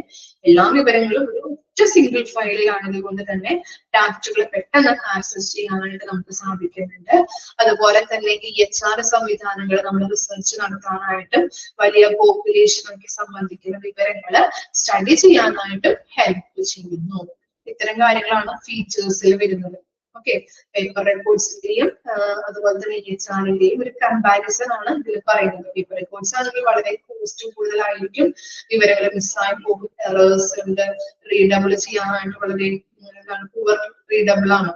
എല്ലാ വിവരങ്ങളും ഒറ്റ സിംഗിൾ ഫയലിലാണതുകൊണ്ട് തന്നെ ഡാറ്റകളെ പെട്ടെന്ന് ആക്സസ് ചെയ്യാനായിട്ട് നമുക്ക് സാധിക്കുന്നുണ്ട്. അതുപോലെ തന്നെ EHR സംവിധാനങ്ങൾ നമ്മൾ റിസർച്ച് നടത്താനായിട്ട് വലിയ പോപ്പുലേഷനൊക്കെ സംബന്ധിക്കുന്ന വിവരങ്ങൾ സ്റ്റഡി ചെയ്യാനായിട്ട് ഹെൽപ്പ് ചെയ്യുന്നു. ഇത്തരം കാര്യങ്ങളാണ് ഫീച്ചേഴ്സിൽ വരുന്നത്. ഓക്കെ, പേപ്പർ റെക്കോർഡ്സിന്റെയും അതുപോലെ തന്നെ EHRന്റെയും ഒരു കമ്പാരിസൺ ആണ് ഇതിൽ പറയുന്നത്. പേപ്പർ റെക്കോർഡ്സ് ആണെങ്കിൽ വളരെ കോസ്റ്റ് കൂടുതലായിരിക്കും, വിവരങ്ങൾ മിസ്സായി പോകും, എറേഴ്സ് ഉണ്ട്, റീഡബിൾ ചെയ്യാനായിട്ട് വളരെ പുവർ റീഡബിൾ ആണ്.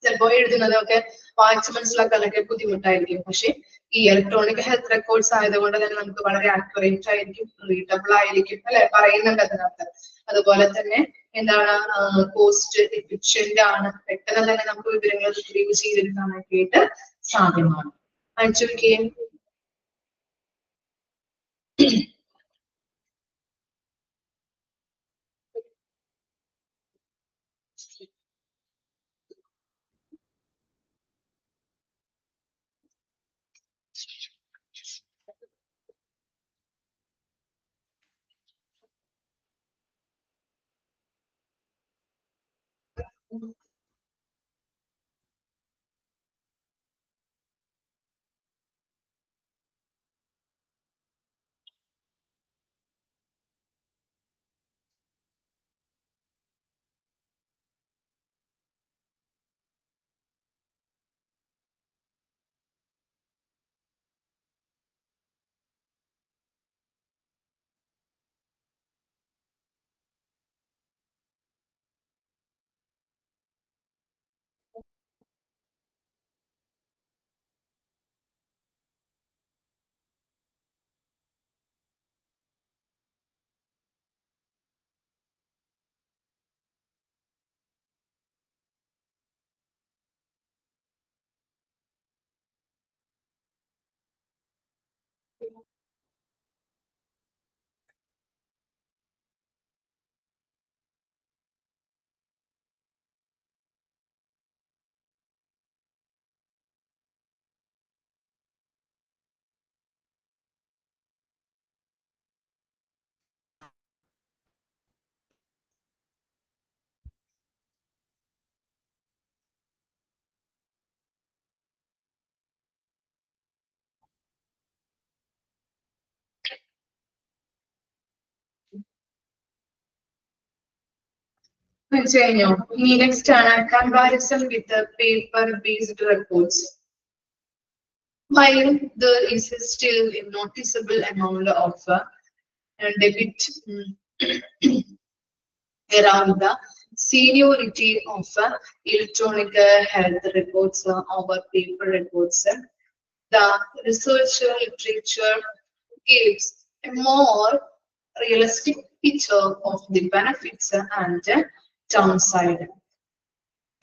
ചിലപ്പോൾ എഴുതുന്നതൊക്കെ വായിച്ച് മനസ്സിലാക്കാനൊക്കെ ബുദ്ധിമുട്ടായിരിക്കും. പക്ഷെ ഈ ഇലക്ട്രോണിക് ഹെൽത്ത് റെക്കോർഡ്സ് ആയതുകൊണ്ട് തന്നെ നമുക്ക് വളരെ ആക്യുറേറ്റ് ആയിരിക്കും, റീഡബിൾ ആയിരിക്കും അല്ലെ, പറയുന്നുണ്ട് അതിനകത്ത്. അതുപോലെ തന്നെ എന്താണ്, കോസ്റ്റ് എഫിഷ്യന്റ് ആണ്, പെട്ടെന്ന് തന്നെ നമുക്ക് വിവരങ്ങൾ റിട്രീവ് ചെയ്തെടുക്കാനൊക്കെയായിട്ട് സാധ്യമാണ്. അയച്ചോക്കേ. കഴിഞ്ഞോ? ഇനി നെക്സ്റ്റ് ആണ് comparison with paper based records. While there is still a noticeable amount of debit around the seniority of electronic health records over paper records, the research literature gives a more realistic picture of the benefits and downside.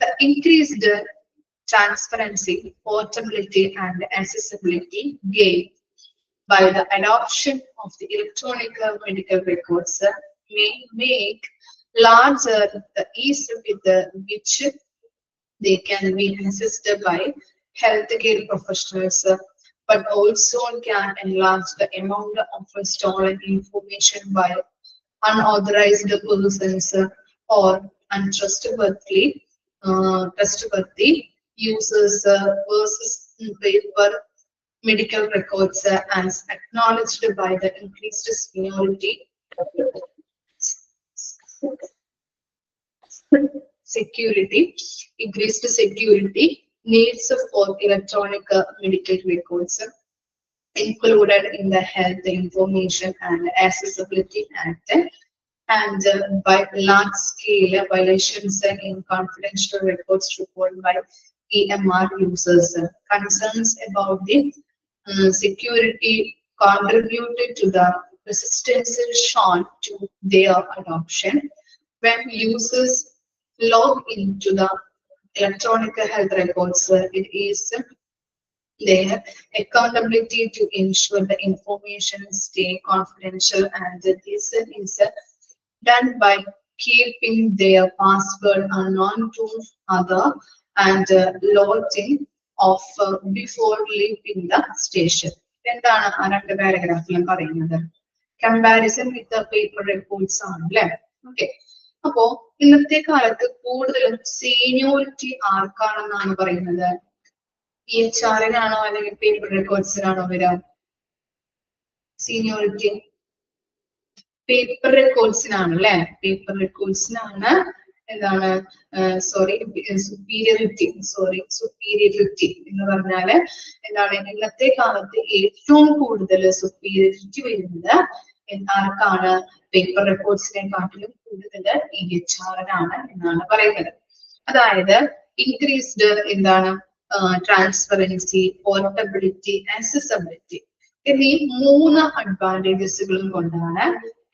The increased transparency, portability, and accessibility gained by the adoption of the electronic medical records may make larger the ease with which they can be assisted by healthcare professionals, but also can enlarge the amount of stolen information by unauthorized persons or untrustworthy users versus paper medical records as acknowledged by the increased increased security needs for electronic medical records included in the Health Information and Accessibility Act, and by large-scale violations in confidential records reported by EMR users. Concerns about the security contributed to the resistance shown to their adoption. When users log into the electronic health records. It is their accountability to ensure the information stay confidential, and this is done by keeping their password unknown to other and logging off before leaving the station. എന്താണ് ആ രണ്ട് പാരഗ്രാഫിലും പറയുന്നത്? Comparison വിത്ത് paper records ആണല്ലേ. Okay, അപ്പോ ഇന്നത്തെ കാലത്ത് കൂടുതലും seniority ആർക്കാണെന്നാണ് പറയുന്നത്? EHR-നാണോ അല്ലെങ്കിൽ പേപ്പർ റെക്കോർഡ്സിനാണോ വരാം? സീനിയോറിറ്റി പേപ്പർ റെക്കോർഡ്സിനാണ് അല്ലെ. പേപ്പർ റെക്കോർഡ്സിനാണ് എന്താണ് സുപ്പീരിയറിറ്റി എന്ന് പറഞ്ഞാല് എന്താണ് ഇന്നത്തെ കാലത്ത് ഏറ്റവും കൂടുതൽ സുപ്പീരിയറിറ്റി വരുന്നത് ആർക്കാണ്? പേപ്പർ റെക്കോർഡ്സിനെക്കാട്ടിലും കൂടുതൽ EHR-നാണ് എന്നാണ് പറയുന്നത്. അതായത് ഇൻക്രീസ്ഡ് എന്താണ് ട്രാൻസ്പെറൻസി, പോർട്ടബിലിറ്റി, ആക്സസിബിലിറ്റി എന്നീ 3 അഡ്വാൻറ്റേജസുകളും കൊണ്ടാണ്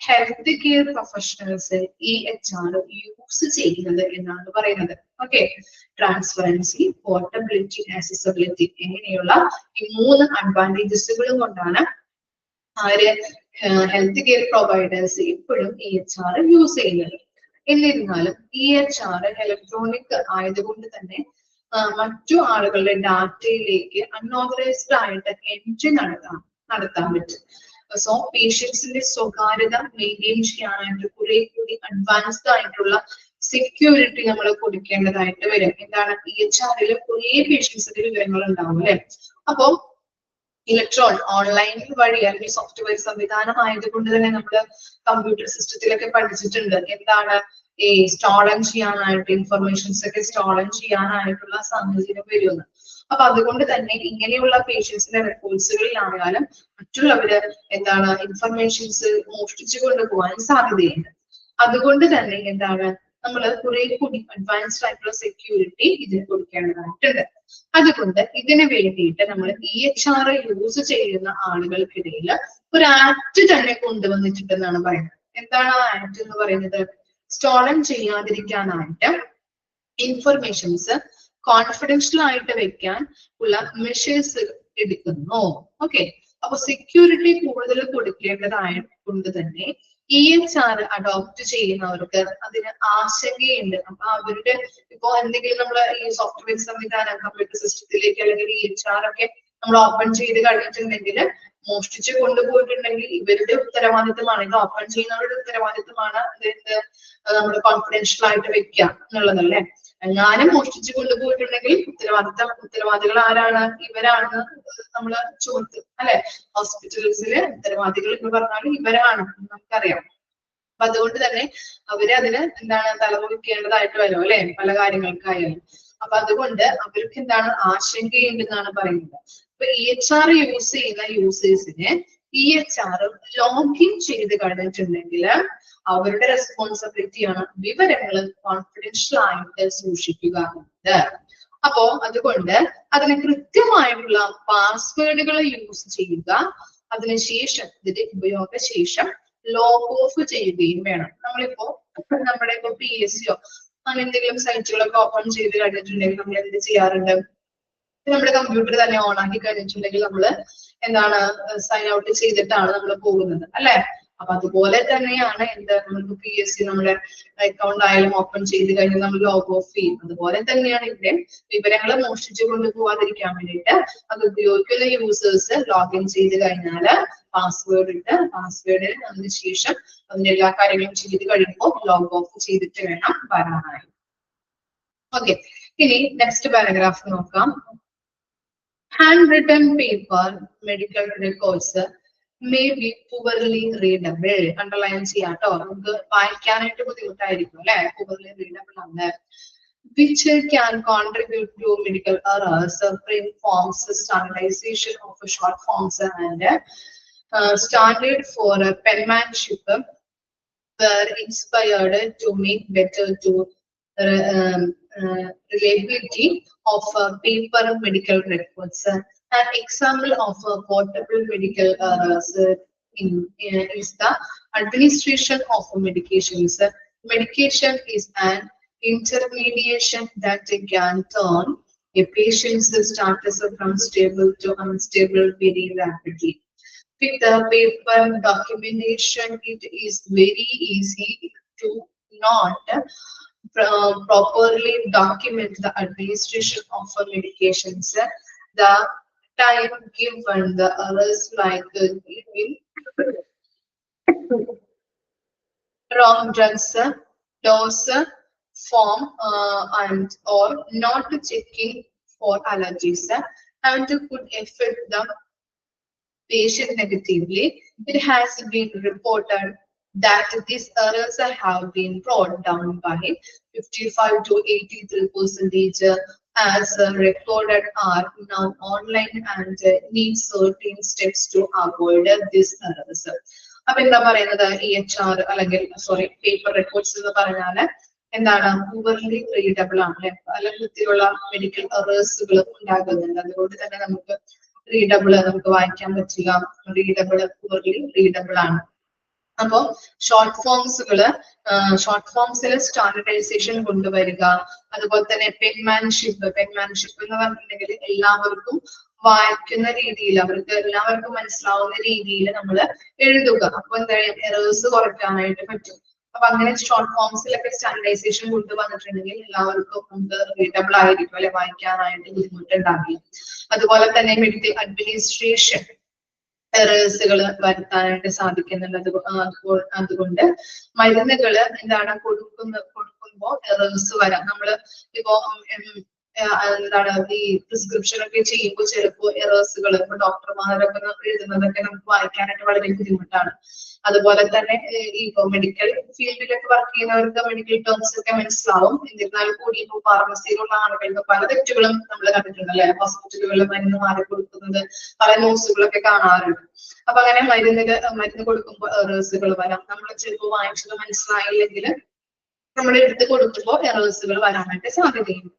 health care professionals EHR use ചെയ്യുന്നത് എന്നാണ് പറയുന്നത്. ഓക്കെ, ട്രാൻസ്പെറൻസി, പോർട്ടബിലിറ്റി, ആക്സസിബിലിറ്റി എന്നിങ്ങനെയുള്ള ഈ 3 അഡ്വാൻറ്റേജസുകളും കൊണ്ടാണ് ആര് ഹെൽത്ത് കെയർ പ്രൊവൈഡേഴ്സ് ഇപ്പോഴും EHR യൂസ് ചെയ്യുന്നത്. എന്നിരുന്നാലും EHR ഇലക്ട്രോണിക് ആയതുകൊണ്ട് തന്നെ മറ്റു ആളുകളുടെ ഡാറ്റയിലേക്ക് അൺഓതറൈസ്ഡ് ആയിട്ട് എൻട്രി നടത്താൻ പറ്റും. സോ പേഷ്യൻസിന്റെ സ്വകാര്യത മെയിൻറ്റെയിൻ ചെയ്യാനായിട്ട് കുറെ കൂടി അഡ്വാൻസ്ഡ് ആയിട്ടുള്ള സെക്യൂരിറ്റി നമ്മൾ കൊടുക്കേണ്ടതായിട്ട് വരും. എന്താണ് EHR-ൽ കുറെ പേഷ്യൻസിന്റെ വിവരങ്ങൾ ഉണ്ടാവും അല്ലെ. അപ്പോ ഓൺലൈൻ വഴി അല്ലെങ്കിൽ സോഫ്റ്റ്വെയർ സംവിധാനം ആയതുകൊണ്ട് തന്നെ നമ്മൾ കമ്പ്യൂട്ടർ സിസ്റ്റത്തിലൊക്കെ പഠിച്ചിട്ടുണ്ട് എന്താണ് ഈ സ്റ്റോളൻ ചെയ്യാനായിട്ട് ഇൻഫർമേഷൻസ് ഒക്കെ സ്റ്റോളൻ ചെയ്യാനായിട്ടുള്ള സാഹചര്യം വരുമെന്ന്. അപ്പൊ അതുകൊണ്ട് തന്നെ ഇങ്ങനെയുള്ള പേഷ്യൻസിന്റെ റെക്കോർഡ്സുകളിലായാലും മറ്റുള്ളവര് എന്താണ് ഇൻഫർമേഷൻസ് മോഷ്ടിച്ചു കൊണ്ടുപോകാൻ സാധ്യതയുണ്ട്. അതുകൊണ്ട് തന്നെ എന്താണ് നമ്മൾ കുറെ കൂടി അഡ്വാൻസ്ഡ് ആയിട്ടുള്ള സെക്യൂരിറ്റി ഇതിന് കൊടുക്കേണ്ടതായിട്ടുണ്ട്. അതുകൊണ്ട് ഇതിന് വേണ്ടിയിട്ട് നമ്മൾ EHR യൂസ് ചെയ്യുന്ന ആളുകൾക്കിടയിൽ ഒരു ആക്ട് തന്നെ കൊണ്ടുവന്നിട്ടുണ്ടെന്നാണ് പറയുന്നത്. എന്താണ് ആ ആക്ട് എന്ന് പറയുന്നത്? സ്റ്റോളൻ ചെയ്യാതിരിക്കാനായിട്ട് ഇൻഫർമേഷൻസ് കോൺഫിഡൻഷ്യൽ ആയിട്ട് വെക്കാൻ ഉള്ള മെഷേഴ്സ് എടുക്കുന്നു. ഓക്കെ, അപ്പൊ സെക്യൂരിറ്റി കൂടുതൽ കൊടുക്കേണ്ടതായതുകൊണ്ട് തന്നെ EHR അഡോപ്റ്റ് ചെയ്യുന്നവർക്ക് അതിന് ആശങ്കയുണ്ട്. അപ്പൊ അവരുടെ ഇപ്പോ എന്തെങ്കിലും നമ്മൾ ഈ സോഫ്റ്റ്വെയർ സംവിധാനം കമ്പ്യൂട്ടർ സിസ്റ്റത്തിലേക്ക് അല്ലെങ്കിൽ EHR ഒക്കെ നമ്മൾ ഓപ്പൺ ചെയ്ത് കഴിഞ്ഞിട്ടുണ്ടെങ്കിൽ മോഷ്ടിച്ച് കൊണ്ടുപോയിട്ടുണ്ടെങ്കിൽ ഇവരുടെ ഉത്തരവാദിത്തമാണ്, ഇത് ഓപ്പൺ ചെയ്യുന്നവരുടെ ഉത്തരവാദിത്തമാണ് നമ്മൾ കോൺഫിഡൻഷ്യൽ ആയിട്ട് വെക്കുക എന്നുള്ളതല്ലേ. എങ്ങാനും മോഷ്ടിച്ചു കൊണ്ടുപോയിട്ടുണ്ടെങ്കിൽ ഉത്തരവാദികൾ ആരാണ്? ഇവരാണ് നമ്മൾ ചോദിച്ചു അല്ലെ. ഹോസ്പിറ്റൽസിലെ ഉത്തരവാദികൾ എന്ന് പറഞ്ഞാൽ ഇവരാണ് നമുക്കറിയാം. അപ്പൊ അതുകൊണ്ട് തന്നെ അവര് അതിന് എന്താണ് തലമുറിക്കേണ്ടതായിട്ട് വരും അല്ലെ, പല കാര്യങ്ങൾക്കായാലും. അപ്പൊ അതുകൊണ്ട് അവർക്ക് എന്താണ് ആശങ്കയുണ്ടെന്നാണ് പറയുന്നത്. ഇപ്പൊ EHR യൂസ് ചെയ്യുന്ന യൂസേഴ്സിന് EHR ലോഗിൻ ചെയ്ത് കഴിഞ്ഞിട്ടുണ്ടെങ്കിൽ അവരുടെ റെസ്പോൺസിബിലിറ്റിയാണ് വിവരങ്ങൾ കോൺഫിഡൻഷ്യൽ ആയിട്ട് സൂക്ഷിക്കുക എന്നത്. അപ്പോ അതുകൊണ്ട് അതിന് കൃത്യമായിട്ടുള്ള പാസ്വേഡുകൾ യൂസ് ചെയ്യുക. അതിനുശേഷം ഇതിന്റെ ഉപയോഗശേഷം ലോഗ് ഓഫ് ചെയ്യുകയും വേണം. നമ്മളിപ്പോ നമ്മുടെ PSCയോ അങ്ങനെ എന്തെങ്കിലും സൈറ്റുകളൊക്കെ ഓപ്പൺ ചെയ്ത് കഴിഞ്ഞിട്ടുണ്ടെങ്കിൽ നമ്മൾ എന്ത് ചെയ്യാറുണ്ട്? നമ്മുടെ കമ്പ്യൂട്ടർ തന്നെ ഓൺ ആക്കി കഴിഞ്ഞിട്ടുണ്ടെങ്കിൽ നമ്മൾ എന്താണ് സൈൻ ഔട്ട് ചെയ്തിട്ടാണ് നമ്മൾ പോകുന്നത് അല്ലെ. അപ്പൊ അതുപോലെ തന്നെയാണ് നമുക്ക് PSC നമ്മുടെ അക്കൗണ്ട് ആയാലും ഓപ്പൺ ചെയ്ത് കഴിഞ്ഞാൽ നമ്മൾ ലോഗ് ഓഫ് ചെയ്യും. അതുപോലെ തന്നെയാണ് ഇവിടെ വിവരങ്ങൾ മോഷ്ടിച്ചു കൊണ്ടുപോകാതിരിക്കാൻ വേണ്ടിയിട്ട് അത് ഉപയോഗിക്കുന്ന യൂസേഴ്സ് ലോഗിൻ ചെയ്ത് കഴിഞ്ഞാൽ പാസ്വേഡ് ഇട്ട് പാസ്വേഡ് അതിനുശേഷം അതിന്റെ എല്ലാ കാര്യങ്ങളും ചെയ്ത് കഴിയുമ്പോൾ ലോഗ് ഓഫ് ചെയ്തിട്ട് വേണം വരാനായി. ഓക്കെ, ഇനി നെക്സ്റ്റ് പാരഗ്രാഫ് നോക്കാം. Handwritten paper medical records may be poorly readable. Underline ചെയ്യാട്ടോ, നമുക്ക് വായിക്കാനായിട്ട് ബുദ്ധിമുട്ടായിരിക്കും അല്ലെ. poorly readable ആണ്, which can contribute to medical errors, print forms, standardization of short forms and standard for penmanship were inspired to make better to reliability of paper medical records. An example of portable medical errors is the administration of medications. Medication is an intermediation that can turn a patient's status from stable to unstable very rapidly. With the paper documentation, it is very easy to not properly document the administration of medications, the time given, the errors like giving wrong drugs, dose, form, and or not checking for allergies, and could affect the patient negatively. It has been reported that these errors have been brought down by 55 to 83 percentage, as recorded are now online and need certain steps to avoid these errors. അപ്പൊ എന്താ പറയുന്നത് EHR അല്ലെങ്കിൽ sorry paper records എന്ന് പറഞ്ഞാല് എന്താണ് പൂവർലി readable ആണ് അല്ലെ, പല വിധത്തിലുള്ള മെഡിക്കൽ എറേഴ്സുകൾ ഉണ്ടാകുന്നുണ്ട്. അതുകൊണ്ട് തന്നെ നമുക്ക് റീഡബിൾ നമുക്ക് വായിക്കാൻ പറ്റുക, റീഡബിൾ പൂവർലി റീഡബിൾ ആണ്. അപ്പോ ഷോർട്ട് ഫോംസിൽ സ്റ്റാൻഡർഡൈസേഷൻ കൊണ്ടുവരിക. അതുപോലെ തന്നെ പെൻമാൻഷിപ്പ് എന്ന് പറഞ്ഞിട്ടുണ്ടെങ്കിൽ എല്ലാവർക്കും വായിക്കുന്ന രീതിയിൽ, അവർക്ക് എല്ലാവർക്കും മനസ്സിലാവുന്ന രീതിയിൽ നമ്മൾ എഴുതുക. അപ്പൊ എന്താ എറേഴ്സ് കുറയ്ക്കാനായിട്ട് പറ്റും. അപ്പൊ അങ്ങനെ ഷോർട്ട് ഫോംസിലൊക്കെ സ്റ്റാൻഡർഡൈസേഷൻ കൊണ്ടുവന്നിട്ടുണ്ടെങ്കിൽ എല്ലാവർക്കും നമുക്ക് റീഡബിൾ ആയിരിക്കും അല്ലെ, വായിക്കാനായിട്ട് ബുദ്ധിമുട്ടുണ്ടാവില്ല. അതുപോലെ തന്നെ മെഡിക്കൽ അഡ്മിനിസ്ട്രേഷൻ എറേഴ്സുകൾ വരുത്താനായിട്ട് സാധിക്കുന്നുണ്ട്. അതുകൊണ്ട് മരുന്നുകൾ എന്താണ് കൊടുക്കുമ്പോ എറേഴ്സ് വരാം. നമ്മള് ഇപ്പോ എന്താണ് ഈ പ്രിസ്ക്രിപ്ഷൻ ഒക്കെ ചെയ്യുമ്പോൾ ചിലപ്പോൾ എറേഴ്സുകൾ, ഇപ്പൊ ഡോക്ടർമാരൊക്കെ എഴുതുന്നതൊക്കെ നമുക്ക് വായിക്കാനായിട്ട് വളരെ ബുദ്ധിമുട്ടാണ്. അതുപോലെ തന്നെ ഇപ്പൊ മെഡിക്കൽ ഫീൽഡിലൊക്കെ വർക്ക് ചെയ്യുന്നവർക്ക് മെഡിക്കൽ ടേംസ് ഒക്കെ മനസ്സിലാവും. എന്നിരുന്നാൽ കൂടി ഇപ്പൊ ഫാർമസിയിലുള്ള ആളുകൾക്ക് പല തെറ്റുകളും നമ്മൾ കണ്ടിട്ടുണ്ട് അല്ലെ, ഹോസ്പിറ്റലുകളിൽ മരുന്ന് മാറി കൊടുക്കുന്നത് പല ന്യൂസുകളൊക്കെ കാണാറുണ്ട്. അപ്പൊ അങ്ങനെ മരുന്ന് കൊടുക്കുമ്പോൾ എറേഴ്സുകൾ വരാം. നമ്മൾ ചിലപ്പോൾ വായിച്ചത് മനസ്സിലായില്ലെങ്കിൽ നമ്മൾ എടുത്ത് കൊടുക്കുമ്പോൾ എറേഴ്സുകൾ വരാനായിട്ട് സാധ്യതയുണ്ട്.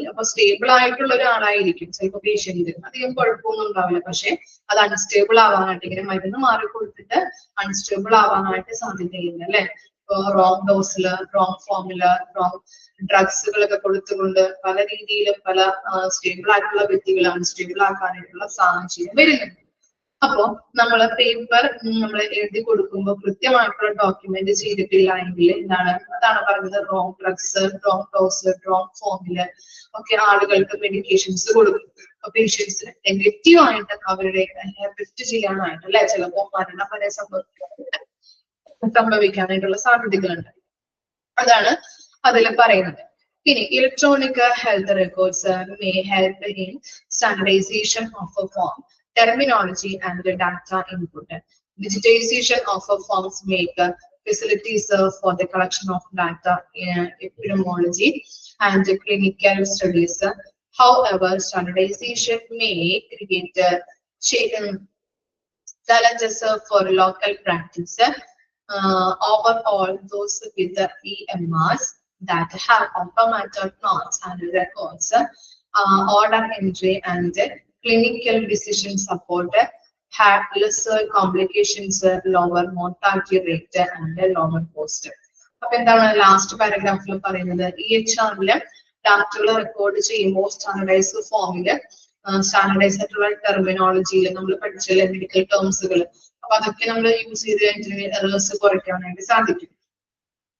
അപ്പൊ സ്റ്റേബിൾ ആയിട്ടുള്ള ഒരാളായിരിക്കും ചിലപ്പോൾ പേഷ്യന്റ്, അധികം കുഴപ്പമൊന്നും ഉണ്ടാവില്ല. പക്ഷെ അത് അൺസ്റ്റേബിൾ ആവാനായിട്ട്, ഇങ്ങനെ മരുന്ന് മാറി കൊടുത്തിട്ട് അൺസ്റ്റേബിൾ ആവാനായിട്ട് സാധ്യതയില്ല അല്ലെ. ഇപ്പൊ റോങ് ഡോസില്, റോങ് ഫോമില്, റോങ് ഡ്രഗ്സുകളൊക്കെ കൊടുത്തുകൊണ്ട് പല രീതിയിലും പല സ്റ്റേബിൾ ആയിട്ടുള്ള വ്യക്തികളെ അൺസ്റ്റേബിൾ ആക്കാനായിട്ടുള്ള സാഹചര്യം വരുന്നുണ്ട്. അപ്പോ നമ്മള് പേപ്പർ നമ്മൾ എഴുതി കൊടുക്കുമ്പോൾ കൃത്യമായിട്ടുള്ള ഡോക്യുമെന്റ് ചെയ്തിട്ടില്ല എങ്കിൽ എന്താണ്, അതാണ് പറഞ്ഞത് wrong drugs, wrong dose, wrong ഫോമില് ഒക്കെ ആളുകൾക്ക് മെഡിക്കേഷൻസ് കൊടുക്കും. പേഷ്യൻസിന് നെഗറ്റീവ് ആയിട്ട് അവരുടെ എഫക്ട് ചെയ്യാനായിട്ട് അല്ലെ, ചിലപ്പോ മരണം വരെ സംഭവിക്കാനായിട്ടുള്ള സാധ്യതകളുണ്ട്. അതാണ് അതിൽ പറയുന്നത്. ഇനി electronic health records may help in standardisation of a form, terminology and the data input. Digitization of forms make facilities for the collection of data in epidemiology and clinical studies. However, standardization may create challenges for local practice. Overall, those with the EMRs that have automated notes and records, order entry and clinical decision support had lesser complications, lower mortality rate and lower cost. അപ്പൊ എന്താണ് last പാരഗ്രാഫിൽ പറയുന്നത്, EHRല് ഡാറ്റകൾ record ചെയ്യുമ്പോൾ standardised ഫോമില് standardise ആയിട്ടുള്ള ടെർമിനോളജിയിൽ നമ്മൾ പഠിച്ച medical ടേംസുകൾ, അപ്പൊ അതൊക്കെ നമ്മൾ യൂസ് ചെയ്ത് കഴിഞ്ഞിട്ടുണ്ടെങ്കിൽ എറേഴ്സ് കുറയ്ക്കാനായിട്ട് സാധിക്കും.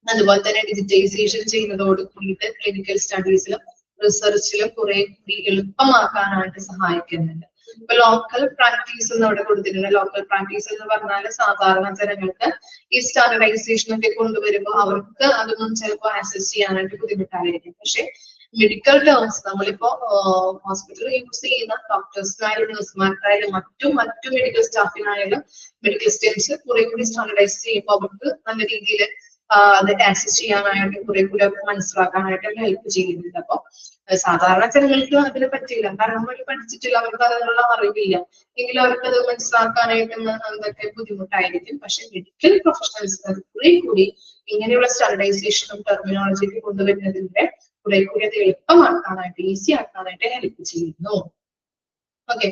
അതുപോലെ തന്നെ ഡിജിറ്റൈസേഷൻ ചെയ്യുന്നതോട് കൂടിയിട്ട് ക്ലിനിക്കൽ സ്റ്റഡീസിലും റിസർച്ചിലും കുറെ കൂടി എളുപ്പമാക്കാനായിട്ട് സഹായിക്കുന്നുണ്ട്. ഇപ്പൊ ലോക്കൽ പ്രാക്ടീസ് എന്ന് അവിടെ കൊടുത്തിട്ടുണ്ട്. ലോക്കൽ പ്രാക്ടീസ് എന്ന് പറഞ്ഞാൽ സാധാരണ ജനങ്ങൾക്ക് ഈ സ്റ്റാൻഡർഡൈസേഷൻ ഒക്കെ കൊണ്ടുവരുമ്പോൾ അവർക്ക് അതൊന്നും ചിലപ്പോൾ ആക്സസ് ചെയ്യാനായിട്ട് ബുദ്ധിമുട്ടായിരിക്കും. പക്ഷെ മെഡിക്കൽ ടേംസ് നമ്മളിപ്പോ ഹോസ്പിറ്റലിൽ യൂസ് ചെയ്യുന്ന ഡോക്ടേഴ്സിനായാലും നഴ്സുമാർക്കായാലും മറ്റു മെഡിക്കൽ സ്റ്റാഫിനായാലും മെഡിക്കൽ സ്റ്റേംസ് കുറെ കൂടി സ്റ്റാൻഡർഡൈസ് ചെയ്യുമ്പോൾ അവർക്ക് നല്ല രീതിയിൽ അത് ആക്സസ് ചെയ്യാനായിട്ട് കുറെ കൂടെ മനസ്സിലാക്കാനായിട്ട് ഹെൽപ്പ് ചെയ്യുന്നുണ്ട്. അപ്പൊ സാധാരണ ജനങ്ങൾക്ക് അതിനെ പറ്റില്ല, കാരണം അവർ പഠിച്ചിട്ടില്ല, അവർക്ക് അതിനുള്ള അറിവില്ല. എങ്കിലും അവർക്ക് അത് മനസ്സിലാക്കാനായിട്ട് അതൊക്കെ ബുദ്ധിമുട്ടായിരിക്കും. പക്ഷെ മെഡിക്കൽ പ്രൊഫഷണൽസ് കുറെ കൂടി ഇങ്ങനെയുള്ള സ്റ്റാൻഡർഡൈസേഷനും ടെർമിനോളജിയൊക്കെ കൊണ്ടുവരുന്നതിന്റെ കുറെ കൂടി അത് എളുപ്പമാക്കാനായിട്ട്, ഈസി ആക്കാനായിട്ട് ഹെൽപ്പ് ചെയ്യുന്നു. Okay,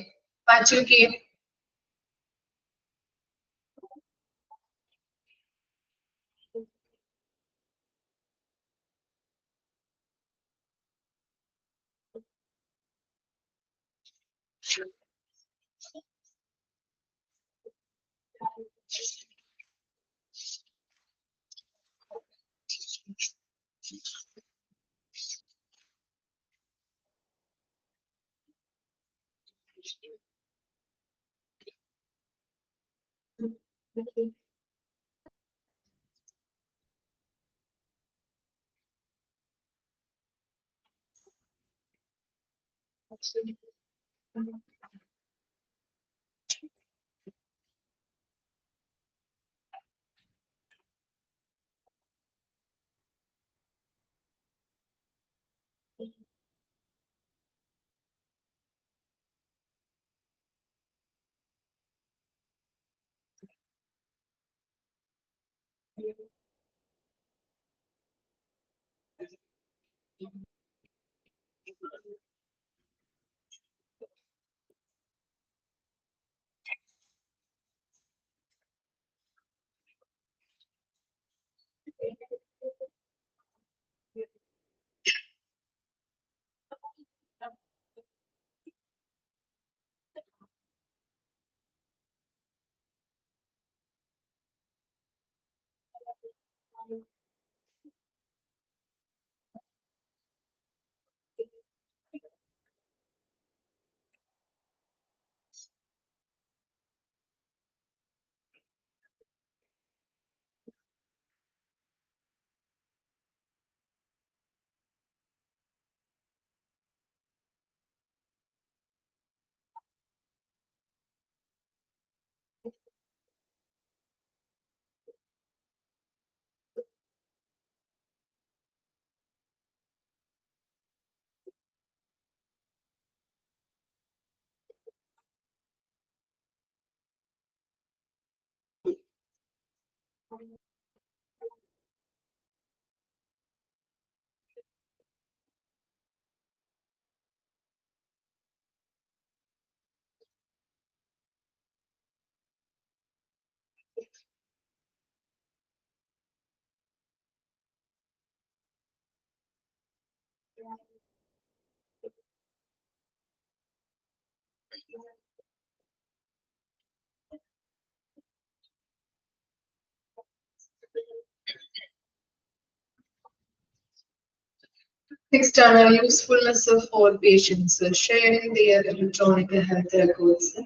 Next are usefulness of all patients, sharing their electronic health records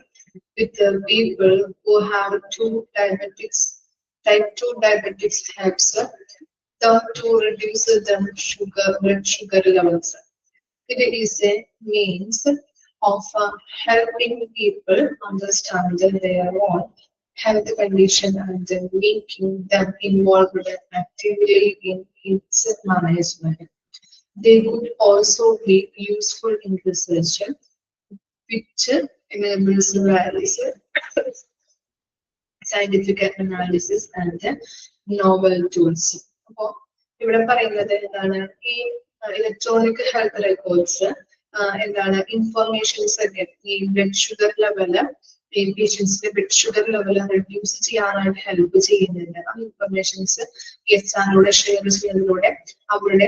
with the people who have type 2 diabetics helps them to reduce the blood sugar levels. It is a means of helping people understand their own health condition and making them involved actively in its management. They could also be useful in research, which enables analysis, scientific analysis and novel tools. അപ്പോൾ ഇവിടെ പറയുന്നത് എന്താണ് ഈ electronic health records എന്താണ് informations ഒക്കെ ഈ blood sugar level ഈ പേഷ്യൻസിന്റെ blood sugar level reduce ചെയ്യാനായിട്ട് ഹെൽപ്പ് ചെയ്യുന്നുണ്ട്. ആ ഇൻഫർമേഷൻസ് എസ്ആറിലൂടെ ഷെയർ ചെയ്യുന്നതിലൂടെ അവരുടെ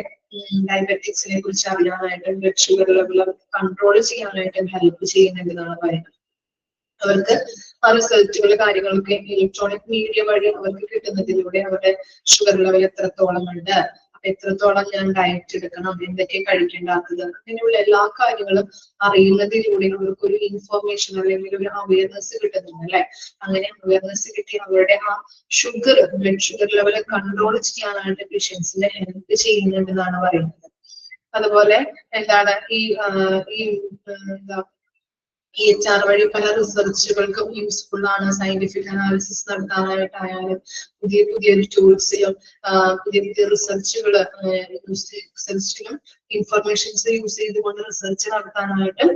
ഡയബറ്റിക്സിനെ കുറിച്ച് അറിയാനായിട്ടും ബ്ലഡ് ഷുഗർ ലെവൽ കൺട്രോൾ ചെയ്യാനായിട്ടും ഹെൽപ്പ് ചെയ്യുന്നുണ്ടെന്നാണ് പറയുന്നത്. അവർക്ക് ആ റിസൾട്ടുകൾ കാര്യങ്ങളൊക്കെ ഇലക്ട്രോണിക് മീഡിയ വഴി അവർക്ക് കിട്ടുന്നതിലൂടെ അവരുടെ ഷുഗർ ലെവൽ എത്രത്തോളം ഉണ്ട്, അപ്പൊ എത്രത്തോളം ഞാൻ ഡയറ്റ് എടുക്കണം, എന്തൊക്കെ കഴിക്കേണ്ടാത്തത്, അങ്ങനെയുള്ള എല്ലാ കാര്യങ്ങളും അറിയുന്നതിലൂടെ അവർക്ക് ഒരു ഇൻഫർമേഷൻ അല്ലെങ്കിൽ ഒരു അവയർനെസ് കിട്ടുന്നുണ്ട് അല്ലെ. അങ്ങനെ അവയർനെസ് കിട്ടി അവരുടെ ആ sugar blood sugar level control ചെയ്യാനായിട്ട് പേഷ്യൻസിനെ ഹെൽപ്പ് ചെയ്യുന്നുണ്ടെന്നാണ് പറയുന്നത്. അതുപോലെ എന്താണ് ഈ എന്താ EHR വഴി പല റിസർച്ചുകൾക്കും യൂസ്ഫുൾ ആണ്. സയന്റിഫിക് അനാലിസിസ് നടത്താനായിട്ടായാലും പുതിയ പുതിയ ടൂൾസിലും പുതിയ റിസർച്ചുകൾ റിസർച്ചിലും ഇൻഫർമേഷൻസ് യൂസ് ചെയ്തുകൊണ്ട് റിസർച്ച് നടത്താനായിട്ട്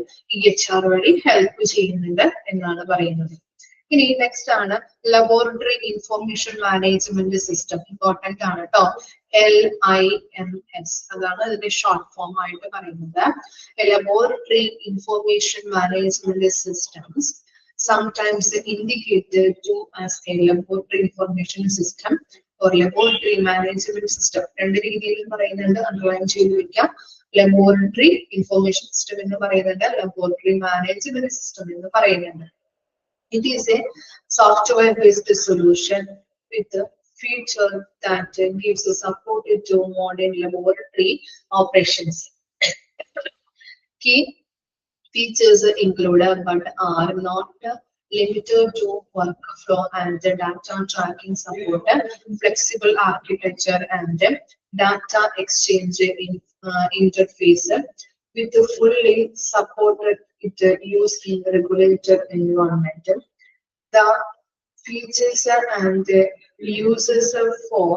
EHR വഴി ഹെൽപ്പ് ചെയ്യുന്നുണ്ട് എന്നാണ് പറയുന്നത്. ഇനി നെക്സ്റ്റ് ആണ് laboratory information management system. Important ആണ് കേട്ടോ. LIMS അതാണ് അതിന്റെ ഷോർട്ട് ഫോം ആയിട്ട് പറയുന്നത്. Laboratory information management systems sometimes indicated to as a laboratory information system or laboratory management system. രണ്ട് രീതിയിലും പറയുന്നുണ്ട്, അണ്ടർലൈൻ ചെയ്ത് വെക്കാം. ലബോറട്ടറി ഇൻഫർമേഷൻ സിസ്റ്റം എന്ന് പറയുന്നുണ്ട്, ലബോറട്ടറി മാനേജ്മെന്റ് സിസ്റ്റം എന്ന് പറയുന്നുണ്ട്. It is a software-based solution with a feature that gives support to modern laboratory operations. Key features include but are not limited to workflow and data tracking support, flexible architecture and data exchange interface with fully supported use in regulated environment. The features and uses for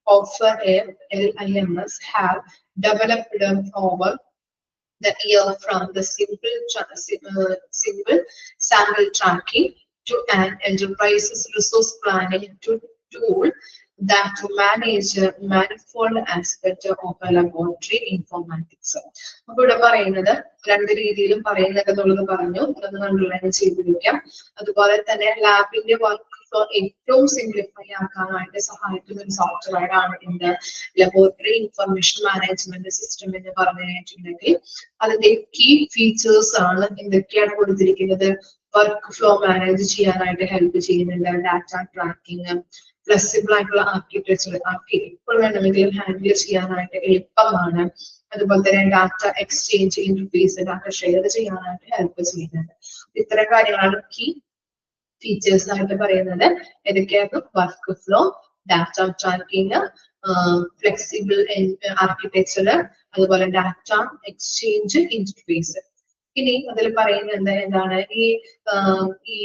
of a LIMS have developed over the year from the simple sample tracking to an enterprise's resource planning tool that to manage manifold aspect of a laboratory informatics. അപ്പോൾ ഇവിടെ പറയുന്നത് രണ്ട് രീതിയിലും പറയുന്നത് എന്നുള്ളത് പറഞ്ഞു, അതൊന്ന് underline ചെയ്ത് വെക്കാം. അതുപോലെ തന്നെ ലാബിന്റെ വർക്ക് ഫ്ലോ ഏറ്റവും സിംപ്ലിഫൈ ആക്കാനായിട്ട് സഹായിക്കുന്ന ഒരു സോഫ്റ്റ്വെയർ ആണ് இந்த ലബോറട്ടറി ഇൻഫർമേഷൻ മാനേജ്മെന്റ് സിസ്റ്റം എന്ന് പറഞ്ഞിട്ടുണ്ടെങ്കിൽ അതിന്റെ കീ ഫീച്ചേഴ്സ് ആണ് എന്തൊക്കെയാണ് കൊടുത്തിരിക്കുന്നത്. വർക്ക് ഫ്ലോ മാനേജ് ചെയ്യാനായിട്ട് ഹെൽപ്പ് ചെയ്യുന്നുണ്ട്, ഡാറ്റ ട്രാക്കിംഗ്, ഫ്ലെക്സിബിൾ ആയിട്ടുള്ള ആർക്കിടെക്ചർ, ഇപ്പോൾ വേണമെങ്കിലും ഹാൻഡിൽ ചെയ്യാനായിട്ട് എളുപ്പമാണ്. അതുപോലെ തന്നെ data exchange interface, data share ചെയ്യാനായിട്ട് ഹെൽപ്പ് ചെയ്യുന്നുണ്ട്. ഇത്തരം കാര്യങ്ങളാണ് കീ ഫീച്ചേഴ്സ് ആയിട്ട് പറയുന്നത്. ഏതൊക്കെയായിരുന്നു? Work flow, data tracking, flexible architecture, അതുപോലെ ഡാറ്റ എക്സ്ചേഞ്ച് ഇന്റർഫേസ്. ഇനി അതിൽ പറയുന്നത് എന്താണ്, ഈ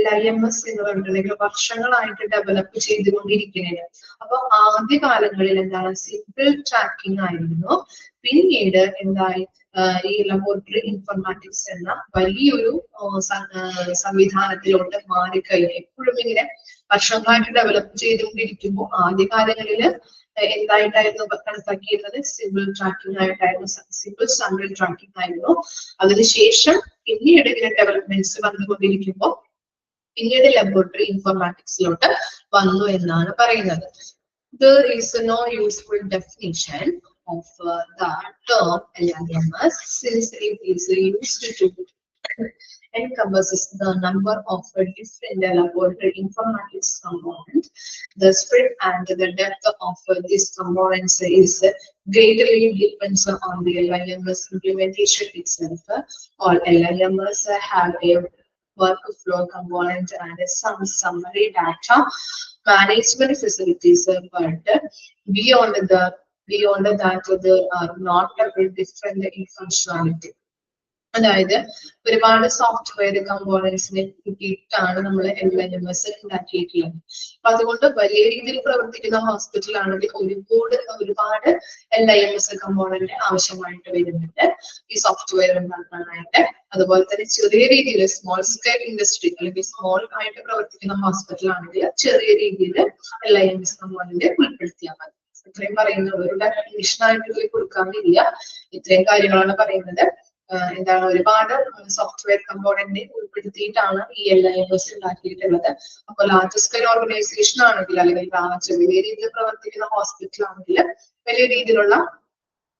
LIMS എന്ന് പറഞ്ഞിട്ടുണ്ടെങ്കിൽ വർഷങ്ങളായിട്ട് ഡെവലപ്പ് ചെയ്തുകൊണ്ടിരിക്കുന്നത്. അപ്പൊ ആദ്യ കാലങ്ങളിൽ എന്താണ്, സിമ്പിൾ ട്രാക്കിംഗ് ആയിരുന്നു. പിന്നീട് എന്തായി, ഈ ലബോറട്ടറി ഇൻഫർമാറ്റിക്സ് എന്ന വലിയൊരു സംവിധാനത്തിലോട്ട് മാറിക്കഴിഞ്ഞു. എപ്പോഴും ഇങ്ങനെ വർഷങ്ങളായിട്ട് ഡെവലപ്പ് ചെയ്തുകൊണ്ടിരിക്കുമ്പോൾ ആദ്യകാലങ്ങളിൽ എന്തായിട്ടായിരുന്നു കണക്കാക്കിയിരുന്നത്, സിമ്പിൾ ട്രാക്കിംഗ് ആയിട്ടായിരുന്നു, സിമ്പിൾ സാമ്പിൾ ട്രാക്കിംഗ് ആയിരുന്നു. അതിനുശേഷം പിന്നീട് ഇങ്ങനെ ഡെവലപ്മെന്റ്സ് വന്നുകൊണ്ടിരിക്കുമ്പോൾ പിന്നീട് ലബോറട്ടറി ഇൻഫർമാറ്റിക്സിലോട്ട് വന്നു എന്നാണ് പറയുന്നത്. There is no useful definition of the term LIMS since it is used to encompasses the number of different laboratory informatics components. The spread and the depth of these components is greatly depends on the LIMS implementation itself. All LIMS have a workflow component and some summary data management facilities, but beyond that there are not different in functionality. അതായത് ഒരുപാട് software കമ്പോണൻസിനെ കിട്ടിയിട്ടാണ് നമ്മൾ LIMS ഉണ്ടാക്കിയിട്ടുള്ളത്. അപ്പൊ അതുകൊണ്ട് വലിയ രീതിയിൽ പ്രവർത്തിക്കുന്ന hospital ആണെങ്കിൽ ഒരുപാട് LIMS കമ്പോണന്റ് ആവശ്യമായിട്ട് വരുന്നുണ്ട് ഈ സോഫ്റ്റ്വെയർ ഉണ്ടാക്കാനായിട്ട്. അതുപോലെ തന്നെ ചെറിയ രീതിയിൽ സ്മോൾ സ്കെയിൽ ഇൻഡസ്ട്രി അല്ലെങ്കിൽ സ്മോൾ ആയിട്ട് പ്രവർത്തിക്കുന്ന ഹോസ്പിറ്റൽ ആണെങ്കിൽ ചെറിയ രീതിയിൽ LIMS കമ്പോണന്റ് ഉൾപ്പെടുത്തിയാൽ മതി. ഇത്രയും പറയുന്നത് ഒരു ഡെഫിനിഷൻ ആയിട്ട് കൊടുക്കാനില്ല. ഇത്രയും കാര്യങ്ങളാണ് പറയുന്നത്. എന്താണ്, ഒരുപാട് സോഫ്റ്റ്വെയർ കമ്പോണന്റ് ഉൾപ്പെടുത്തിയിട്ടാണ് ഈ LIMS ഉണ്ടാക്കിയിട്ടുള്ളത്. അപ്പൊ ലാർജ് സ്കെയിൽ ഓർഗനൈസേഷൻ ആണെങ്കിൽ അല്ലെങ്കിൽ വലിയ രീതിയിൽ പ്രവർത്തിക്കുന്ന ഹോസ്പിറ്റൽ ആണെങ്കിൽ വലിയ രീതിയിലുള്ള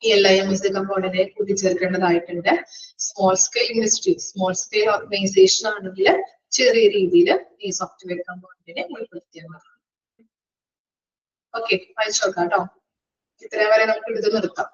ഈ LIMS കമ്പോണന്റിനെ കൂട്ടിച്ചേർക്കേണ്ടതായിട്ടുണ്ട്. Small scale industry, small scale organisation ആണെങ്കിൽ ചെറിയ രീതിയിൽ ഈ സോഫ്റ്റ്വെയർ കമ്പോണന്റിനെ ഉൾപ്പെടുത്തിയാൽ മതി. ഓക്കെ, വായിച്ചു നോക്കാം കേട്ടോ. ഇത്രയും വരെ നമുക്ക് എടുത്ത് നിർത്താം.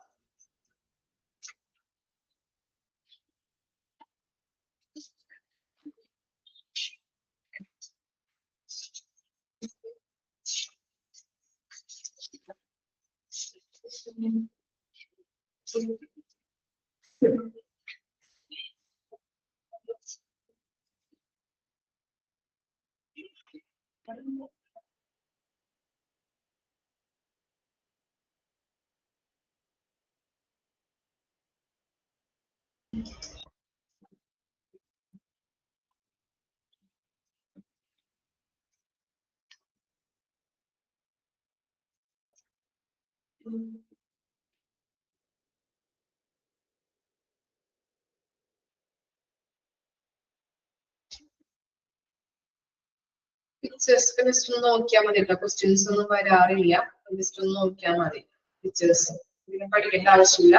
ജസ്റ്റ് മിസ്റ്റർ ഒന്ന് നോക്കിയാൽ മതി കേട്ടോ. ക്വസ്റ്റ്യൻസ് ഒന്നും വരാറില്ല. ജസ്റ്റ് ഒന്ന് നോക്കിയാൽ മതി പിക്ചേഴ്സ്. ഇതിനെ പഠിക്കേണ്ട ആവശ്യമില്ല.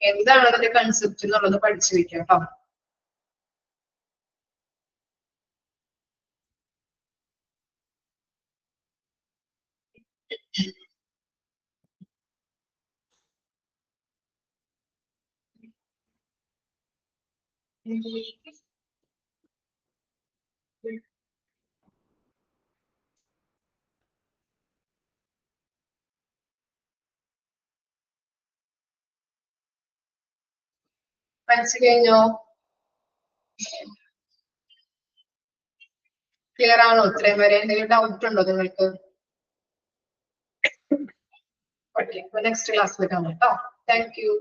എന്താണ് അതിന്റെ കൺസെപ്റ്റ് എന്നുള്ളത് പഠിച്ചു വെക്കാം കേട്ടോ. പഠിച്ചു കഴിഞ്ഞോ? ക്ലിയർ ആണോ? ഇത്രയും വരെ എന്തെങ്കിലും ഡൗട്ട് ഉണ്ടോ നിങ്ങൾക്ക്? ഓക്കെ, നെക്സ്റ്റ് ക്ലാസ്സിൽ കാണാം കേട്ടോ. Thank you.